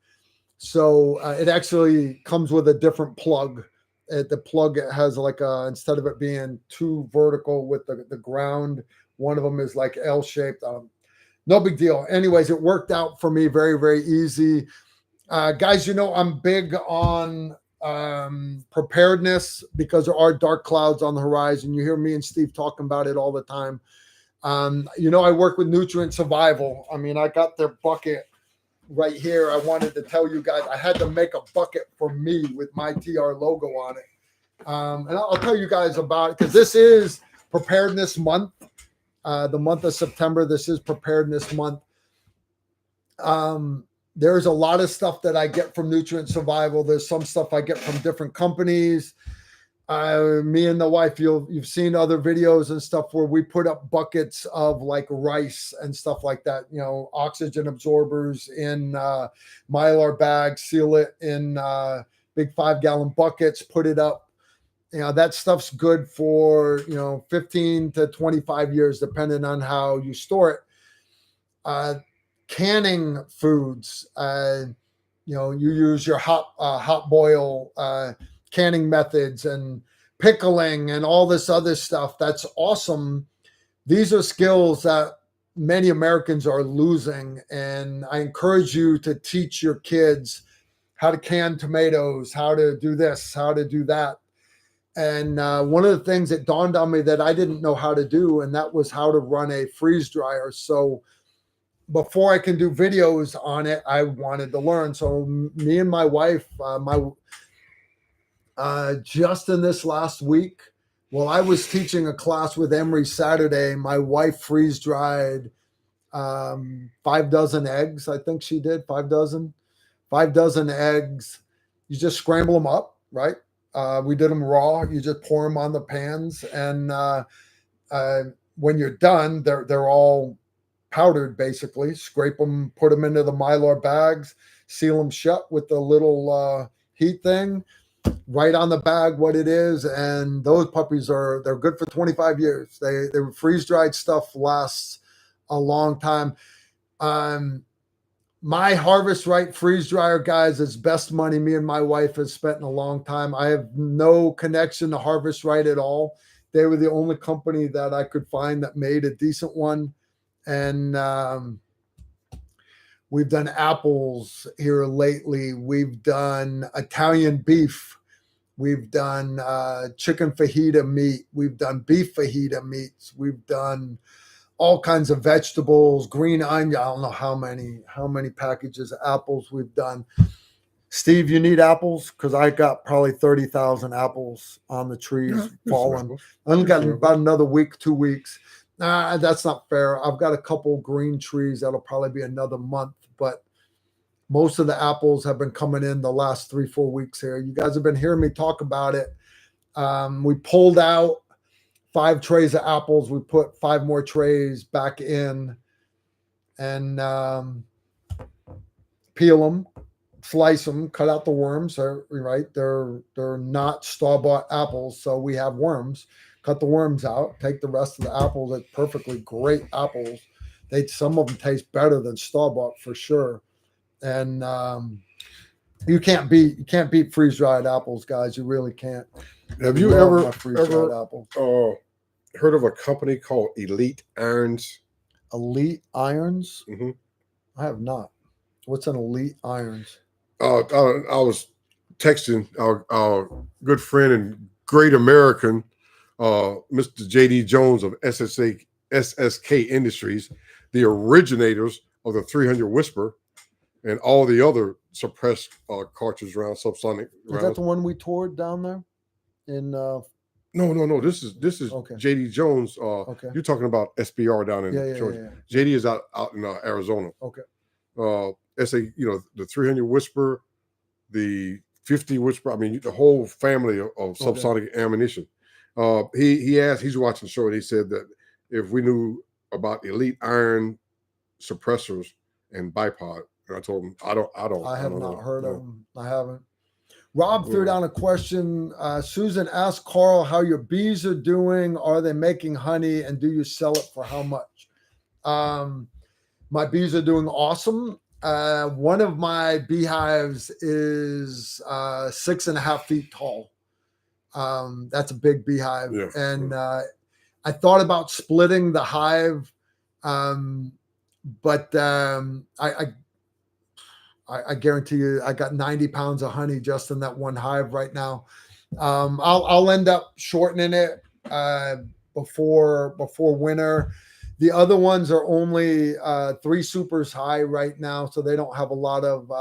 So it actually comes with a different plug. The plug has like instead of it being 2 vertical with the ground, one of them is like L-shaped. No big deal. Anyways, it worked out for me very, very easy. Guys, I'm big on preparedness because there are dark clouds on the horizon. You hear me and Steve talking about it all the time. I work with Nutrient Survival. I mean, I got their bucket right here. I wanted to tell you guys, I had to make a bucket for me with my TR logo on it. And I'll tell you guys about it because this is Preparedness Month. The month of September, this is Preparedness Month. There's a lot of stuff that I get from Nutrient Survival. There's some stuff I get from different companies. Me and the wife, you've seen other videos and stuff where we put up buckets of like rice and stuff like that, oxygen absorbers in Mylar bags, seal it in big 5-gallon buckets, put it up. That stuff's good for, 15 to 25 years, depending on how you store it. Canning foods, you use your hot boil canning methods, and pickling and all this other stuff. That's awesome. These are skills that many Americans are losing. And I encourage you to teach your kids how to can tomatoes, how to do this, how to do that. And one of the things that dawned on me that I didn't know how to do, and that was how to run a freeze dryer. So before I can do videos on it, I wanted to learn. So me and my wife, just in this last week, while I was teaching a class with Emory Saturday, my wife freeze dried 5 dozen eggs. I think she did 5 dozen eggs. You just scramble them up, right? We did them raw. You just pour them on the pans, and when you're done, they're all powdered, basically. Scrape them, put them into the Mylar bags, seal them shut with the little heat thing. Write on the bag what it is, and those puppies they're good for 25 years. They freeze dried stuff lasts a long time. My Harvest Right freeze dryer, guys, is best money me and my wife have spent in a long time. I have no connection to Harvest Right at all. They were the only company that I could find that made a decent one. And we've done apples here lately. We've done Italian beef. We've done chicken fajita meat. We've done beef fajita meats. We've done all kinds of vegetables, green onion. I don't know how many packages of apples we've done. Steve, you need apples? Because I got probably 30,000 apples on the trees falling. I only got about another week, 2 weeks. Nah, that's not fair. I've got a couple green trees. That'll probably be another month. But most of the apples have been coming in the last 3-4 weeks here. You guys have been hearing me talk about it. We pulled out 5 trays of apples. We put 5 more trays back in, and peel them, slice them, cut out the worms. Right, they're not store-bought apples, so we have worms. Cut the worms out. Take the rest of the apples. They're perfectly great apples. Some of them taste better than store-bought for sure. And you can't beat freeze dried apples, guys. You really can't. Have you ever apple. Heard of a company called Elite Irons? Elite Irons? Mm-hmm. I have not. What's an Elite Irons? I was texting our good friend and great American, Mr. J.D. Jones of SSK Industries, the originators of the 300 Whisper and all the other suppressed cartridge rounds, subsonic rounds. Is that the one we toured down there? No. This is okay. JD Jones. Okay. You're talking about SBR down in Georgia. Yeah. JD is out in Arizona. Okay. The 300 Whisper, the 50 Whisper. I mean, the whole family of subsonic ammunition. He asked. He's watching the show, and he said that if we knew about Elite Iron suppressors and bipod, and I told him I have not heard of them. I haven't. Rob threw down a question. Susan asked Carl how your bees are doing. Are they making honey, and do you sell it for how much? My bees are doing awesome. One of my beehives is 6.5 feet tall. That's a big beehive. Yeah. And I thought about splitting the hive, but I guarantee you I got 90 pounds of honey just in that one hive right now. I'll end up shortening it before winter. The other ones are only 3 supers high right now, so they don't have a lot of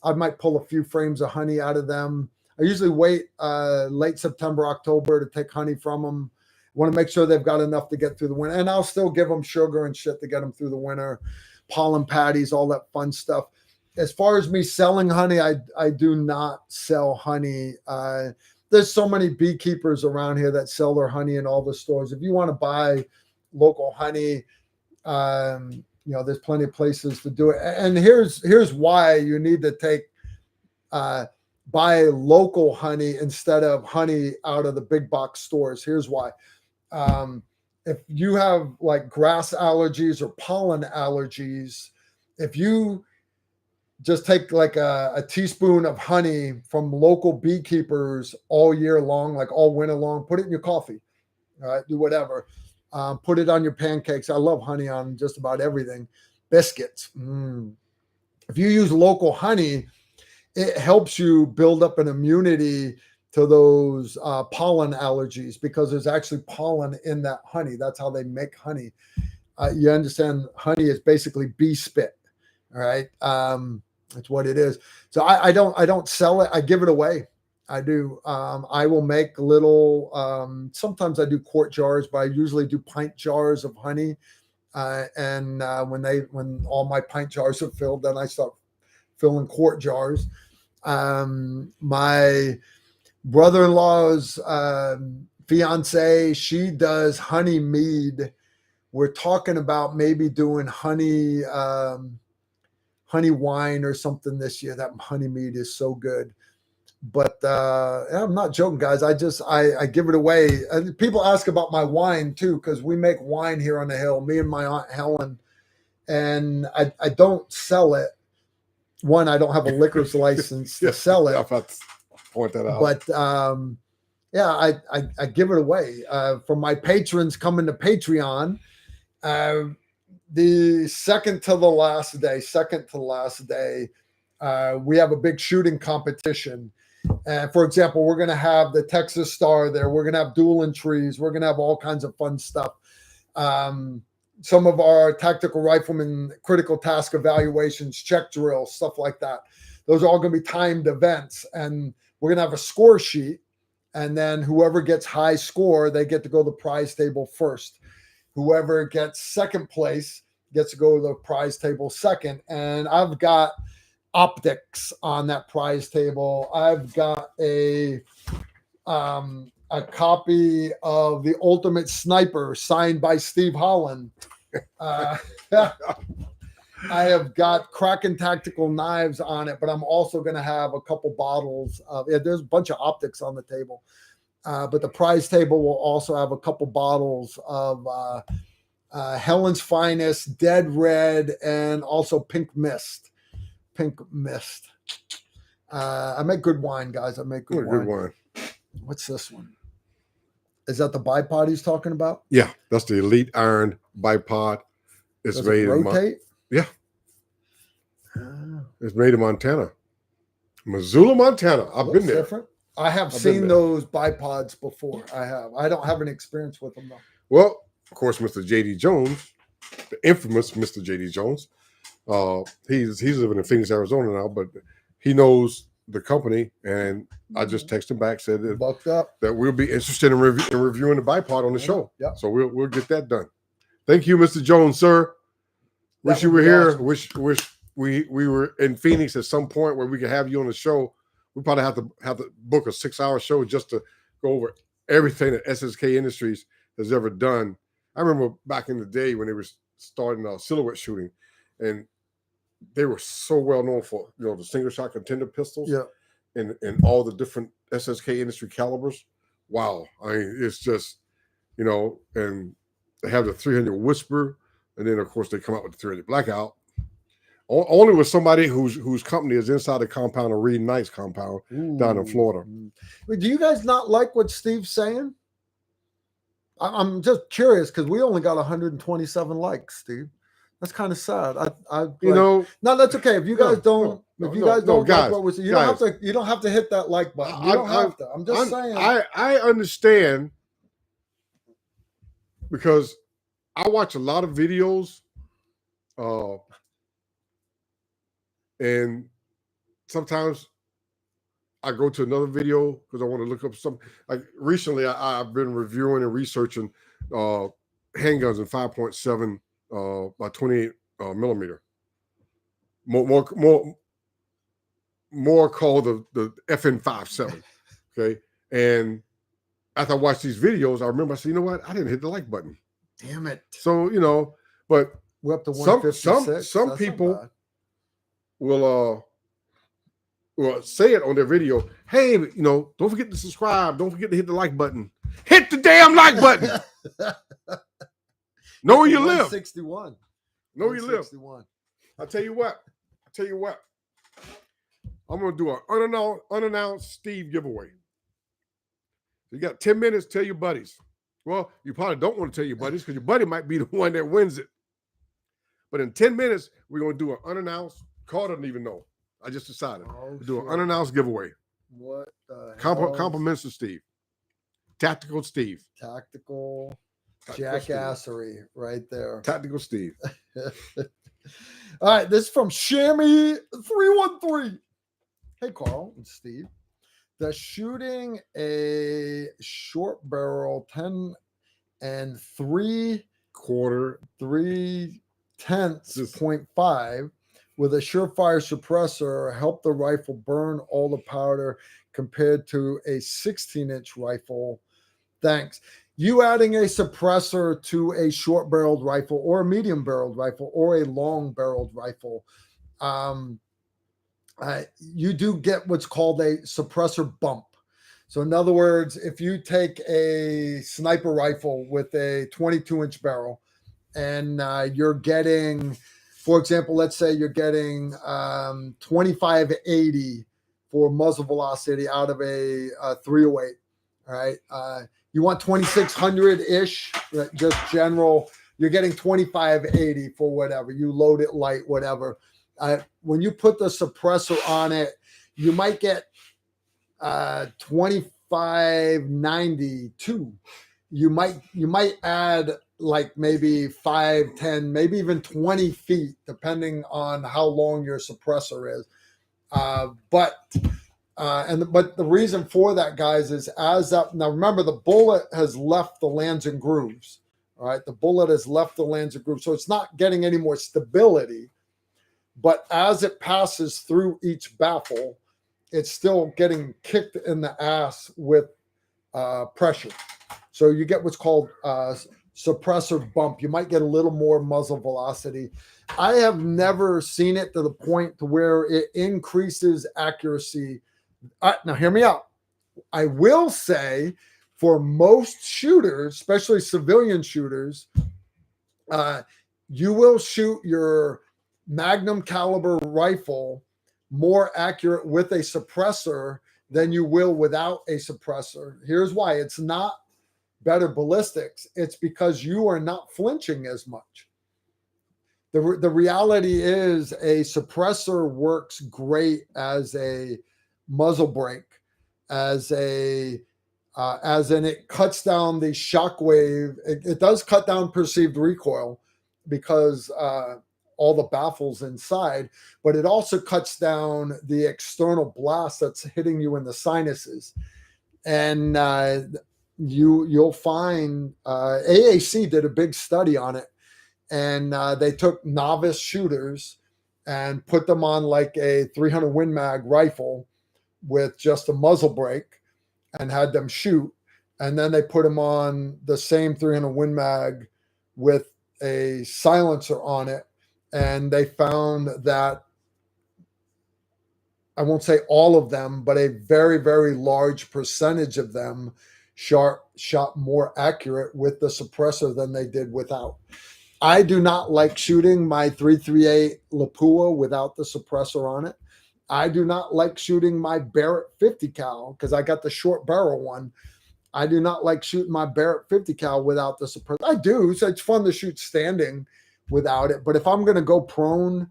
I might pull a few frames of honey out of them. I usually wait late September, October to take honey from them. I want to make sure they've got enough to get through the winter, and I'll still give them sugar and shit to get them through the winter, pollen patties, all that fun stuff. As far as me selling honey, I do not sell honey. There's so many beekeepers around here that sell their honey in all the stores. If you want to buy local honey, there's plenty of places to do it. And here's why you need to buy local honey instead of honey out of the big box stores. Here's why. If you have like grass allergies or pollen allergies, if you just take like a teaspoon of honey from local beekeepers all year long, like all winter long. Put it in your coffee. All right, do whatever. Put it on your pancakes. I love honey on just about everything. Biscuits. If you use local honey, it helps you build up an immunity to those pollen allergies because there's actually pollen in that honey. That's how they make honey. You understand? Honey is basically bee spit. All right, that's what it is. So I don't sell it. I give it away. I do. I will make little. Sometimes I do quart jars, but I usually do pint jars of honey. And when all my pint jars are filled, then I start filling quart jars. My brother-in-law's fiance, she does honey mead. We're talking about maybe doing honey wine or something this year. That honey mead is so good. But I'm not joking, guys. I give it away. And people ask about my wine too, because we make wine here on the hill, me and my Aunt Helen. And I don't sell it. One, I don't have a liquor's license to sell it. I'll have to point that out. But I give it away. For my patrons coming to Patreon, the second to the last day, we have a big shooting competition. For example, we're going to have the Texas Star there. We're going to have dueling trees. We're going to have all kinds of fun stuff. Some of our tactical riflemen, critical task evaluations, check drills, stuff like that. Those are all going to be timed events. And we're going to have a score sheet. And then whoever gets high score, they get to go to the prize table first. Whoever gets second place gets to go to the prize table second. And I've got optics on that prize table. I've got a copy of The Ultimate Sniper signed by Steve Holland. I have got Kraken tactical knives on it, but I'm also going to have a couple bottles of there's a bunch of optics on the table. But the prize table will also have a couple bottles of Helen's Finest, Dead Red, and also Pink Mist. I make good wine, guys. I make good wine. What's this one? Is that the bipod he's talking about? Yeah, that's the Elite Iron bipod. It's Does made it rotate? It's made in Montana, Missoula, Montana. I've been there. Different. I have seen those bipods before. I don't have any experience with them though. Well, of course, Mr. J.D. Jones, the infamous Mr. J.D. Jones. He's living in Phoenix, Arizona now, but he knows the company, and I just texted him back, said that we'll be interested in reviewing the bipod on the show. Yeah. So we'll get that done. Thank you, Mr. Jones, sir. Wish you were here. Awesome. Wish we were in Phoenix at some point where we could have you on the show. We probably have to book a 6-hour show just to go over everything that SSK Industries has ever done. I remember back in the day when they were starting silhouette shooting, and they were so well known for the single shot contender pistols, and all the different SSK Industry calibers. Wow, I mean, it's just and they have the 300 Whisper, and then of course they come out with the 300 Blackout. Only with somebody whose company is inside the compound of Reed Knight's compound down in Florida. Do you guys not like what Steve's saying? I'm just curious because we only got 127 likes, Steve. That's kind of sad. No, that's okay. If you guys don't like what we're saying, you don't have to hit that like button. You don't have to. I'm just saying. I understand because I watch a lot of videos, and sometimes I go to another video because I want to look up something. Like recently, I've been reviewing and researching handguns in 5.7 by 28 millimeter. More called the FN57. Okay, and after I watched these videos, I remember I said, you know what? I didn't hit the like button. Damn it. So but we're up to 156. Some people will say it on their video. Hey, don't forget to subscribe. Don't forget to hit the like button. Hit the damn like button. Know where you live. 61. Know where you live. I tell you what. I'm going to do an unannounced Steve giveaway. You got 10 minutes. Tell your buddies. Well, you probably don't want to tell your buddies because your buddy might be the one that wins it. But in 10 minutes, we're going to do an unannounced. Carl doesn't even know. I just decided to do an unannounced giveaway. What the Compliments to Steve. Tactical Steve. Tactical jackassery right there. Tactical Steve. All right, this is from Shammy313. Hey, Carl and Steve. The shooting a short barrel 10 and 3/10.5 with a surefire suppressor help the rifle burn all the powder compared to a 16-inch rifle. Thanks. You adding a suppressor to a short-barreled rifle or a medium-barreled rifle or a long-barreled rifle, you do get what's called a suppressor bump. So in other words, if you take a sniper rifle with a 22-inch barrel and you're getting, for example, let's say you're getting 2580 for muzzle velocity out of a 308, all right? You want 2600-ish, right? Just general. You're getting 2580 for whatever. You load it light, whatever. When you put the suppressor on it, you might get 2592. You might add like maybe 5, 10, maybe even 20 feet, depending on how long your suppressor is. But the reason for that, guys, is now remember, the bullet has left the lands and grooves. All right, the bullet has left the lands and grooves, so it's not getting any more stability. But as it passes through each baffle, it's still getting kicked in the ass with pressure. So you get what's called suppressor bump. You might get a little more muzzle velocity. I have never seen it to the point to where it increases accuracy. Now, hear me out. I will say for most shooters, especially civilian shooters, you will shoot your Magnum caliber rifle more accurate with a suppressor than you will without a suppressor. Here's why. It's not better ballistics. It's because you are not flinching as much. The reality is a suppressor works great as a muzzle brake, as in it cuts down the shock wave. It does cut down perceived recoil because all the baffles inside, but it also cuts down the external blast that's hitting you in the sinuses. And you'll find AAC did a big study on it, and they took novice shooters and put them on like a 300 Win Mag rifle with just a muzzle brake and had them shoot. And then they put them on the same 300 Win Mag with a silencer on it. And they found that, I won't say all of them, but a very, very large percentage of them shot more accurate with the suppressor than they did without. I do not like shooting my 338 Lapua without the suppressor on it. I do not like shooting my Barrett 50 cal because I got the short barrel one. I do not like shooting my Barrett 50 cal without the suppressor. I do. So it's fun to shoot standing without it. But if I'm going to go prone,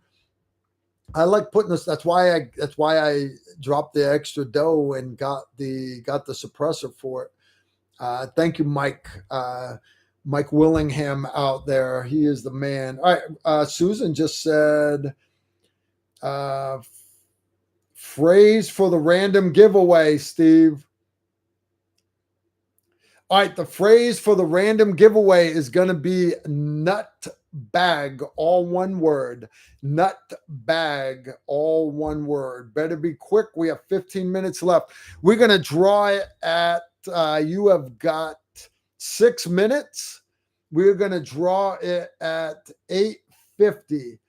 I like putting this. That's why I dropped the extra dough and got the suppressor for it. Thank you, Mike. Mike Willingham out there. He is the man. All right. Susan just said, phrase for the random giveaway, Steve. All right. The phrase for the random giveaway is going to be nut bag, all one word. Nut bag, all one word. Better be quick. We have 15 minutes left. We're going to draw it at, you have got 6 minutes. We're going to draw it at 8:50.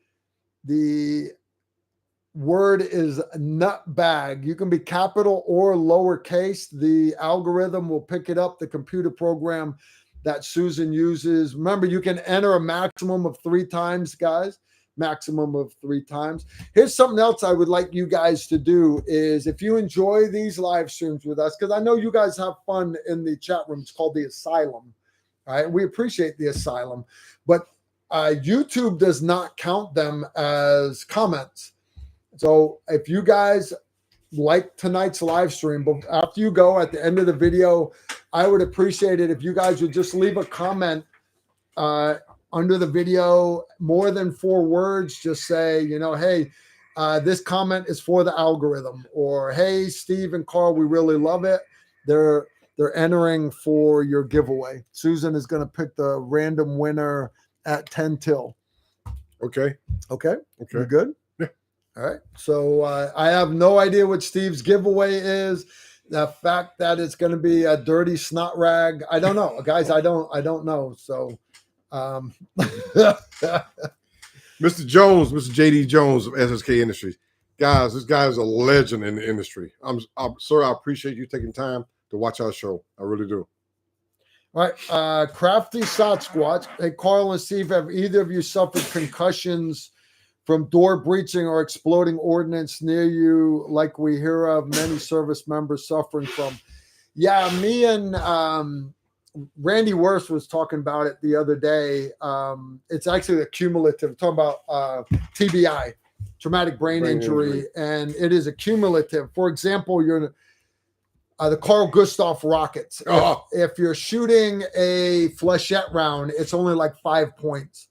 The word is nut bag. You can be capital or lowercase. The algorithm will pick it up, the computer program that Susan uses. Remember, you can enter a maximum of 3 times, guys. maximum of 3 times. Here's something else I would like you guys to do is if you enjoy these live streams with us, because I know you guys have fun in the chat room. It's called the Asylum. All right. We appreciate the Asylum, but YouTube does not count them as comments. So if you guys like tonight's live stream, but after you go at the end of the video, I would appreciate it if you guys would just leave a comment under the video, more than 4 words. Just say, you know, hey, this comment is for the algorithm, or hey, Steve and Carl, we really love it. They're entering for your giveaway. Susan is going to pick the random winner at 10 till. Okay. You good? Yeah. All right. So I have no idea what Steve's giveaway is. The fact that it's going to be a dirty snot rag, I don't know, guys. I don't know. So, Mr. Jones, Mr. JD Jones of SSK Industries, guys, this guy is a legend in the industry. Sir, I appreciate you taking time to watch our show. I really do. All right. Crafty Sasquatch. Hey, Carl and Steve, have either of you suffered concussions from door breaching or exploding ordnance near you, like we hear of many service members suffering from? Yeah, me and Randy Worst was talking about it the other day. It's actually a cumulative. We're talking about TBI, traumatic brain injury, and it is a cumulative. For example, you're the Carl Gustav rockets. If you're shooting a flechette round, it's only like 5 points.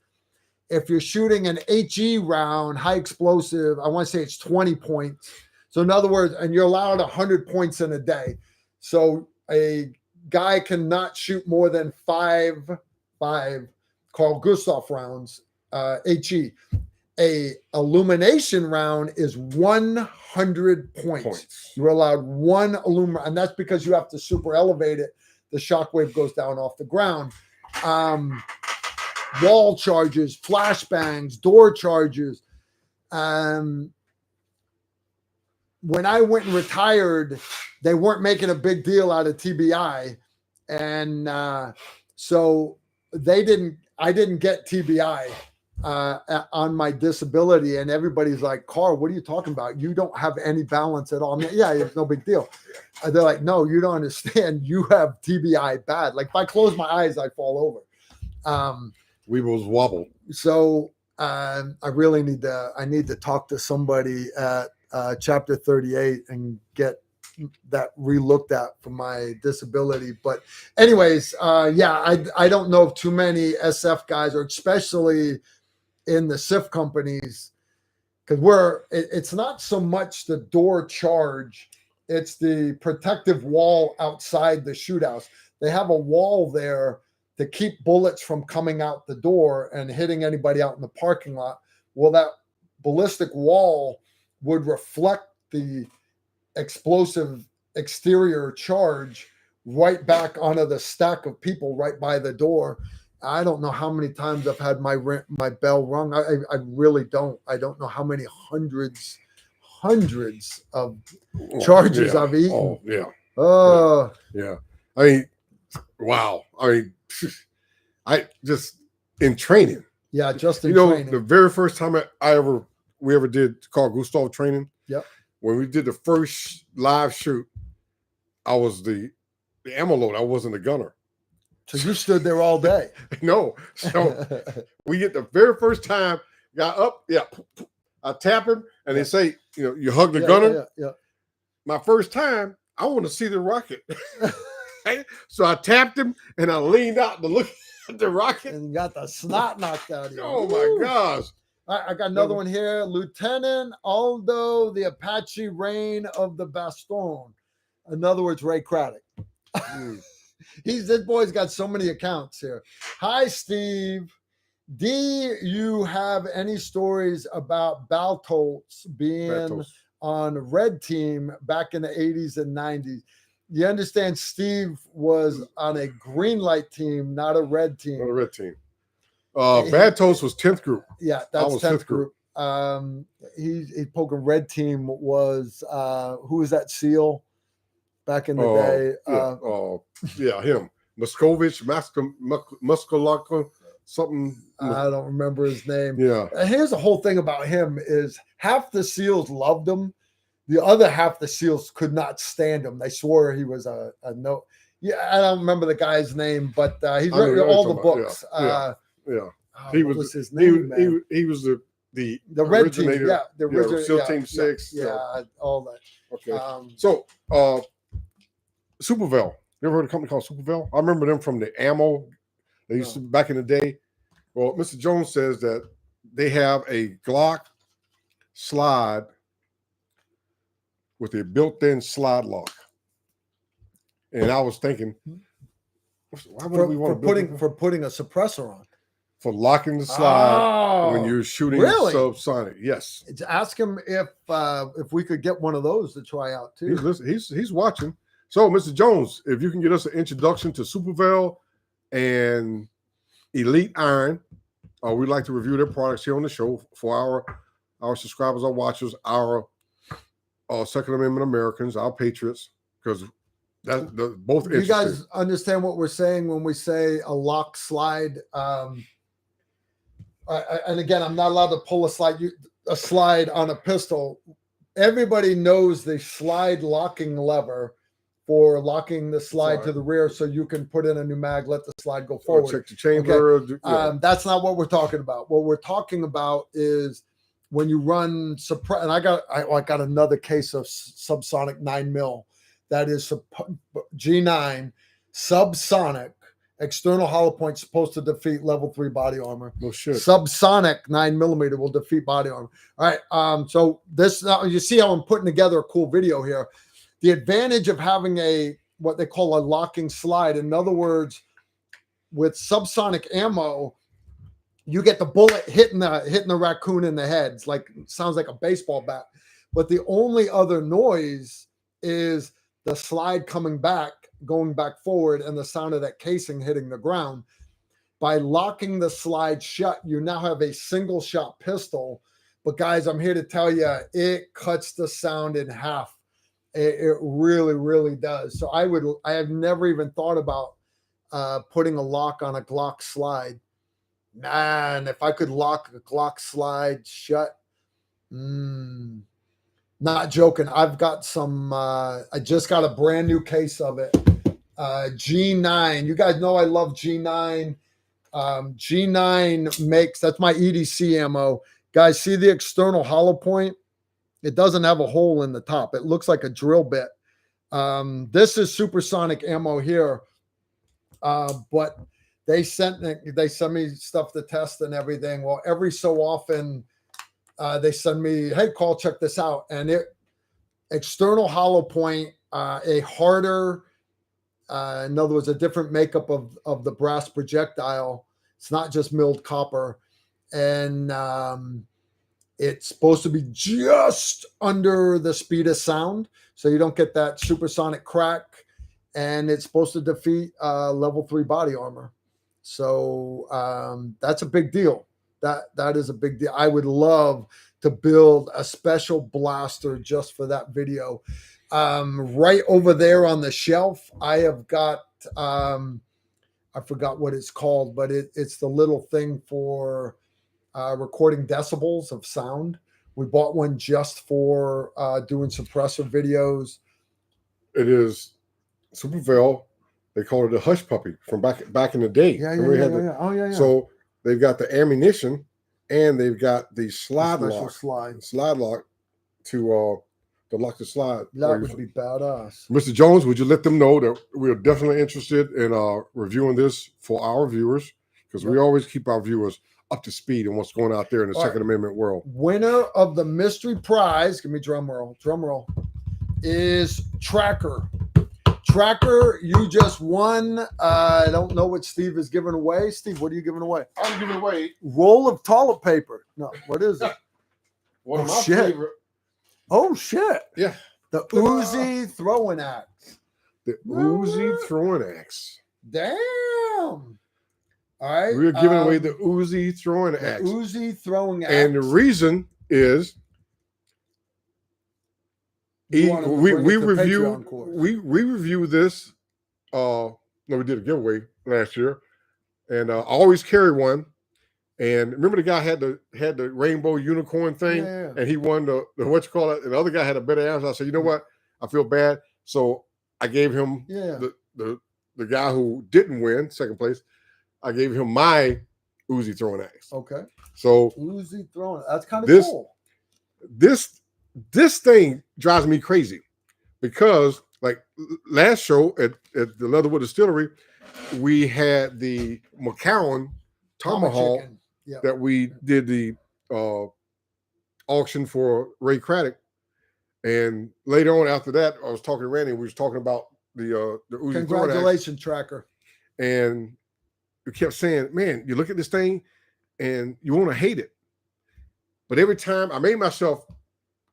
If you're shooting an HE round, high explosive, I want to say it's 20 points. So in other words, and you're allowed 100 points in a day. So a guy cannot shoot more than five Carl Gustav rounds, HE. A illumination round is 100 points. You're allowed 1 illumination, and that's because you have to super elevate it. The shockwave goes down off the ground. Wall charges, flashbangs, door charges. When I went and retired, they weren't making a big deal out of TBI, and so I didn't get TBI on my disability, and everybody's like, Carl, what are you talking about? You don't have any balance at all. I mean, yeah, it's no big deal. They're like, no, you don't understand. You have TBI bad. Like if I close my eyes, I fall over. We was wobble. So I really need to talk to somebody at chapter 38 and get that relooked at for my disability. But anyways, yeah, I don't know of too many SF guys, or especially in the SIF companies, because it's not so much the door charge, it's the protective wall outside the shoot house. They have a wall there to keep bullets from coming out the door and hitting anybody out in the parking lot. Well, that ballistic wall would reflect the explosive exterior charge right back onto the stack of people right by the door. I don't know how many times I've had my bell rung. I really don't. I don't know how many hundreds of charges I've eaten. Oh, yeah. Yeah. I mean, wow. I mean, I just in training. Yeah, just in training. The very first time we ever did Carl Gustav training. Yep. When we did the first live shoot, I was the ammo load. I wasn't the gunner. So you stood there all day. No. So we get the very first time, got up, I tap him, and they say, you hug the gunner. Yeah. My first time, I want to see the rocket. So I tapped him, and I leaned out to look at the rocket. And got the snot knocked out of you. Oh, my gosh. I got another one here. Lieutenant Aldo, the Apache Rain of the Baston. In other words, Ray Craddock. This boy's got so many accounts here. Hi, Steve. Do you have any stories about Baltolts being on red team back in the 80s and 90s? You understand Steve was on a green light team, not a red team. Not a red team. Bad Toast was 10th group. Yeah, that's 10th group. He poking red team was who was that SEAL back in the day? Him. Muscovich, Muscolaka. something. I don't remember his name. Yeah. Here's the whole thing about him is half the SEALs loved him. The other half the SEALs could not stand him. They swore he was a no. Yeah, I don't remember the guy's name, but he's written all the books. Yeah. Oh, He what was his name, man? he was the red team. originator. Yeah, the original SEAL Team 6. Yeah, all that. Okay. So Supervel. You ever heard of a company called Supervel? I remember them from the ammo. They used to back in the day. Well, Mr. Jones says that they have a Glock slide with a built-in slide lock. And I was thinking, why would we want for putting a suppressor on? For locking the slide when you're shooting subsonic. Yes. Ask him if we could get one of those to try out too. He's watching. So, Mr. Jones, if you can get us an introduction to Supervel and Elite Iron, we'd like to review their products here on the show for our subscribers, our watchers, our Second Amendment Americans, our patriots, because that's both. You guys understand what we're saying when we say a lock slide? And again, I'm not allowed to pull a slide on a pistol. Everybody knows the slide locking lever for locking the slide to the rear, so you can put in a new mag, let the slide go forward. Check the chamber. Okay. That's not what we're talking about. What we're talking about is when you run suppress. And I got another case of subsonic 9mm. That is G9 subsonic external hollow point supposed to defeat level 3 body armor. Oh shit! Subsonic 9mm will defeat body armor. All right. So this you see how I'm putting together a cool video here. The advantage of having what they call a locking slide. In other words, with subsonic ammo, you get the bullet hitting the raccoon in the head. It's like sounds like a baseball bat. But the only other noise is the slide coming back, going back forward, and the sound of that casing hitting the ground. By locking the slide shut, you now have a single shot pistol. But guys, I'm here to tell you, it cuts the sound in half. It really, really does. So I have never even thought about putting a lock on a Glock slide. Man, if I could lock a Glock slide shut, not joking. I've got some, I just got a brand new case of it. G9. You guys know I love G9. G9 makes, that's my EDC ammo. Guys, see the external hollow point? It doesn't have a hole in the top. It looks like a drill bit. This is supersonic ammo here. But they send me stuff to test and everything. Well, every so often they send me, hey, Call, check this out. And external hollow point, a harder, in other words, a different makeup of the brass projectile. It's not just milled copper. And it's supposed to be just under the speed of sound, so you don't get that supersonic crack. And it's supposed to defeat level 3 body armor. So that's a big deal. That is a big deal. I would love to build a special blaster just for that video. Right over there on the shelf, I have got, I forgot what it's called, but it's the little thing for recording decibels of sound. We bought one just for doing suppressor videos. It is Supervel. They call it a hush puppy from back in the day. Yeah. Oh, yeah. So they've got the ammunition and they've got the slide lock to lock the slide. That would be badass. Mr. Jones, would you let them know that we're definitely interested in reviewing this for our viewers? Because we always keep our viewers up to speed on what's going out there in the Second Amendment world. Winner of the mystery prize, give me drum roll, is Tracker. Tracker, you just won. I don't know what Steve is giving away. Steve, what are you giving away? I'm giving away roll of toilet paper. No, what is it? One of my favorite. Oh shit! Yeah, the Uzi throwing axe. The Uzi throwing axe. Damn. All right, we're giving away the Uzi throwing axe. Uzi throwing axe, and the reason is we reviewed this. No, we did a giveaway last year. and I always carry one. And remember, the guy had the rainbow unicorn thing, and he won the what you call it. And the other guy had a better answer. I said, you know what? I feel bad, so I gave him the guy who didn't win second place. I gave him my Uzi throwing axe. Okay. So Uzi throwing. That's kind of cool. This thing drives me crazy because, like last show at the Leatherwood Distillery, we had the McCowan Tomahawk that we did the auction for Ray Craddock, and later on after that, I was talking to Randy. We was talking about the Uzi. Congratulations, Tracker. And we kept saying, "Man, you look at this thing, and you want to hate it." But every time I made myself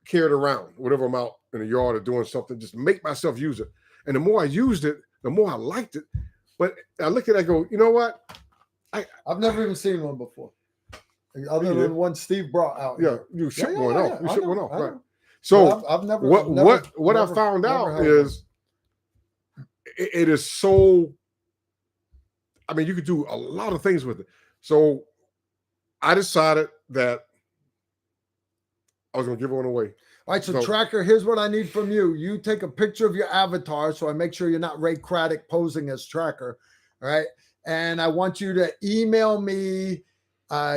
carry it around, whatever I'm out in the yard or doing something, just make myself use it. And the more I used it, the more I liked it. But I looked at it, I go, you know what? I've never even seen one before. Other than one Steve brought out. Yeah, you shipped one off. You shipped one off, right? So well, I've never. What I found out is it is so. I mean, you could do a lot of things with it. So I decided that I was going to give one away. All right, so Tracker, here's what I need from you. You take a picture of your avatar, so I make sure you're not Ray Craddock posing as Tracker. All right, and I want you to email me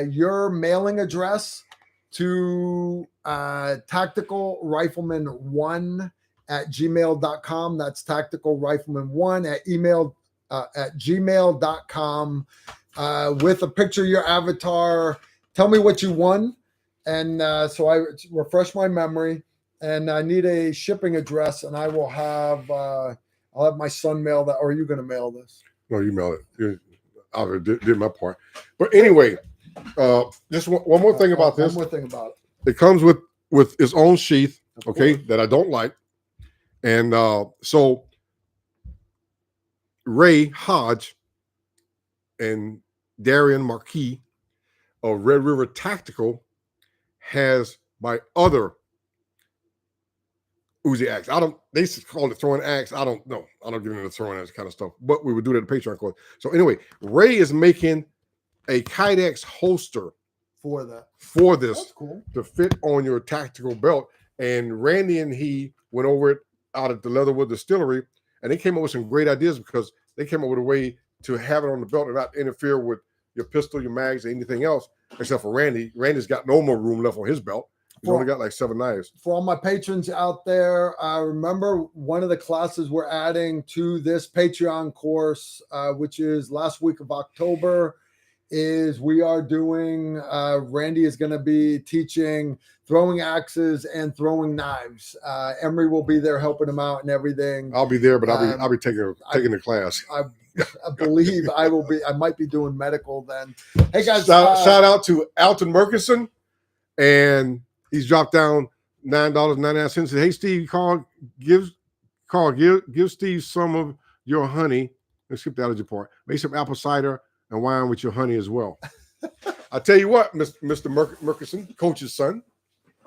your mailing address to tacticalrifleman1@gmail.com. That's tacticalrifleman1 at gmail.com with a picture of your avatar. Tell me what you won. And so I refresh my memory, and I need a shipping address, and I will have I'll have my son mail that. Or are you going to mail this? No, you mail it. I already did my part. But anyway, just one more thing about this. One more thing about it. It comes with its own sheath, okay, that I don't like. And so Ray Hodge and Darian Marquis of Red River Tactical has my other Uzi axe. They call it throwing axe. I don't know. I don't get into the throwing axe kind of stuff, but we would do that at the Patreon course. So anyway, Ray is making a Kydex holster for this to fit on your tactical belt. And Randy and he went over it out at the Leatherwood Distillery, and they came up with some great ideas because they came up with a way to have it on the belt and not interfere with your pistol, your mags, or anything else, except for Randy. Randy's got no more room left on his belt. He's only got like 7 knives. For all my patrons out there, I remember one of the classes we're adding to this Patreon course, which is last week of October, is we are doing, Randy is going to be teaching throwing axes and throwing knives. Emery will be there helping him out and everything. I'll be there, but I'll be taking the class. I believe I will be. I might be doing medical then. Hey guys, shout out to Alton Murkison, and he's dropped down $9.99. Hey Steve, give Steve some of your honey. Let's skip the allergy part. Make some apple cider and wine with your honey as well. I tell you what, Mr. Murkison, Coach's son,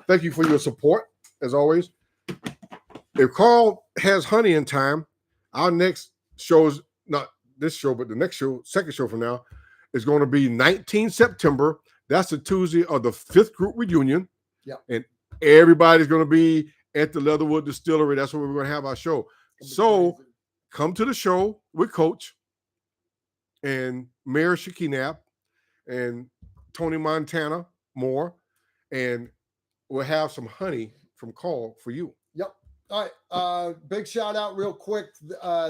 thank you for your support as always. If Carl has honey in time, our next show's not this show, but the next show, second show from now, is going to be 19 September. That's the Tuesday of the 5th group reunion. Yeah. And everybody's going to be at the Leatherwood Distillery. That's where we're going to have our show. So come to the show with Coach and Mayor Shakinap and Tony Montana Moore, and we'll have some honey from Carl for you. Yep. All right. Big shout out real quick.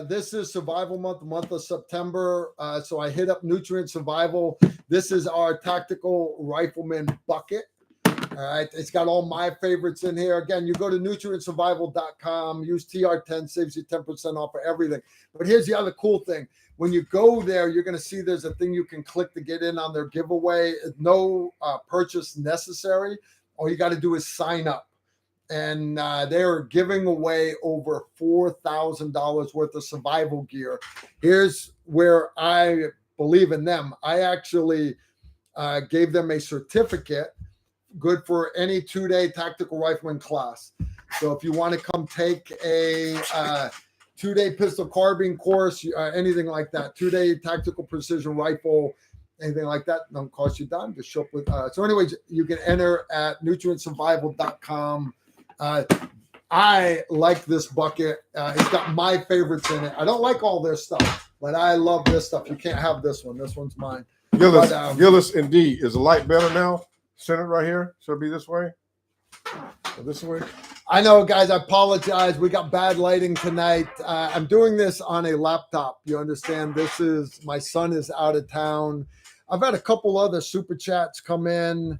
This is Survival Month, the month of September. So I hit up Nutrient Survival. This is our Tactical Rifleman bucket. All right. It's got all my favorites in here. Again, you go to nutrientsurvival.com, use TR10, saves you 10% off of everything. But here's the other cool thing. When you go there, you're going to see there's a thing you can click to get in on their giveaway. No purchase necessary. All you got to do is sign up. And they're giving away over $4,000 worth of survival gear. Here's where I believe in them. I actually gave them a certificate good for any 2-day tactical rifleman class. So if you want to come take a 2-day pistol carbine course, anything like that. 2-day tactical precision rifle, anything like that. Don't cost you a dime. Just show up with. So anyways, you can enter at nutrientsurvival.com. I like this bucket. It's got my favorites in it. I don't like all their stuff, but I love this stuff. You can't have this one. This one's mine. Gillis, indeed. Is the light better now? Center right here. Should it be this way? Or this way? I know, guys. I apologize. We got bad lighting tonight. I'm doing this on a laptop. You understand? My son is out of town. I've had a couple other super chats come in,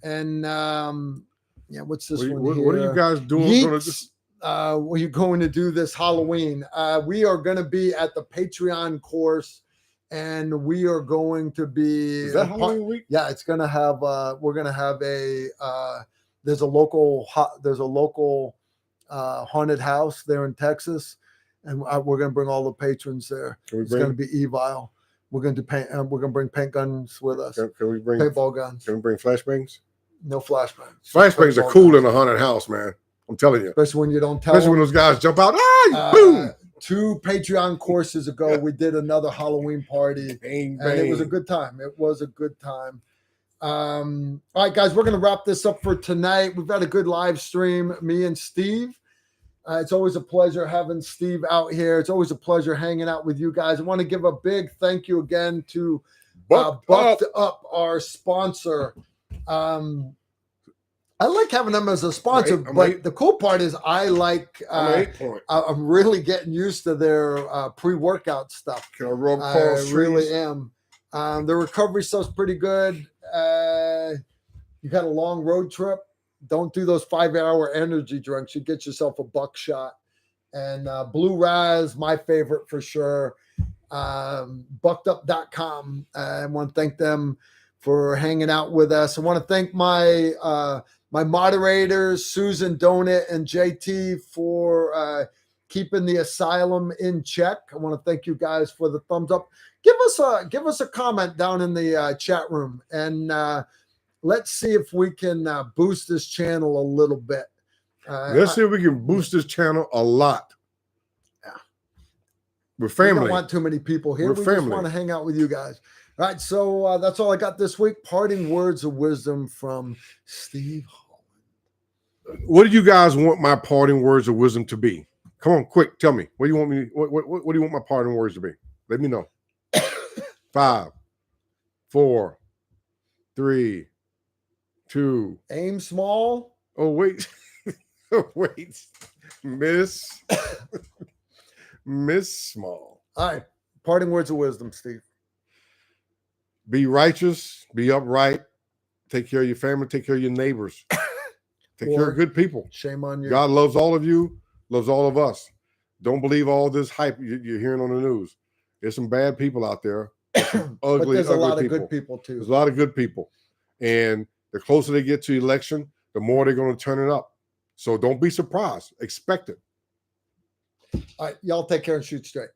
and yeah, what's this one here? What are you guys doing? What are you going to do this Halloween? We are going to be at the Patreon course, and we are going to be. Is that Halloween week? Yeah, it's going to have. We're going to have there's a local haunted house there in Texas, and we're going to bring all the patrons there. It's going to be evil. We're going to do paint. We're going to bring paint guns with us. Can we bring paintball guns? Can we bring flashbangs? No flashbangs. Flashbangs are cool in a haunted house, man. I'm telling you. Especially when you don't tell. Especially when those guys jump out. Boom! 2 Patreon courses ago, we did another Halloween party, and it was a good time. It was a good time. All right, guys, we're going to wrap this up for tonight. We've had a good live stream, me and Steve. It's always a pleasure having Steve out here. It's always a pleasure hanging out with you guys. I want to give a big thank you again to Bucked Up, our sponsor. I like having them as a sponsor, but the cool part is I'm really getting used to their pre-workout stuff. Can I rub I really am. The recovery stuff's pretty good. You got a long road trip. Don't do those 5-hour energy drinks. You get yourself a buckshot. And Blue Raz, my favorite for sure. Buckedup.com. I want to thank them for hanging out with us. I want to thank my moderators, Susan Donut and JT, for keeping the asylum in check. I want to thank you guys for the thumbs up. Give us a comment down in the chat room, and let's see if we can boost this channel a little bit. Let's see if we can boost this channel a lot. Yeah, we're family. We don't want too many people here. We just want to hang out with you guys. All right, so that's all I got this week. Parting words of wisdom from Steve Holland. What do you guys want my parting words of wisdom to be? Come on, quick, tell me. What do you want me? What do you want my parting words to be? Let me know. 5, 4, 3, 2. Aim small. Oh wait, wait, Miss Small. All right, parting words of wisdom, Steve. Be righteous, be upright, take care of your family, take care of your neighbors, take care of good people. Shame on you. God loves all of you, loves all of us. Don't believe all this hype you're hearing on the news. There's some bad people out there. Ugly, but there's a lot people. of good people too. There's a lot of good people. And the closer they get to election, the more they're going to turn it up. So don't be surprised. Expect it. All right, y'all take care and shoot straight.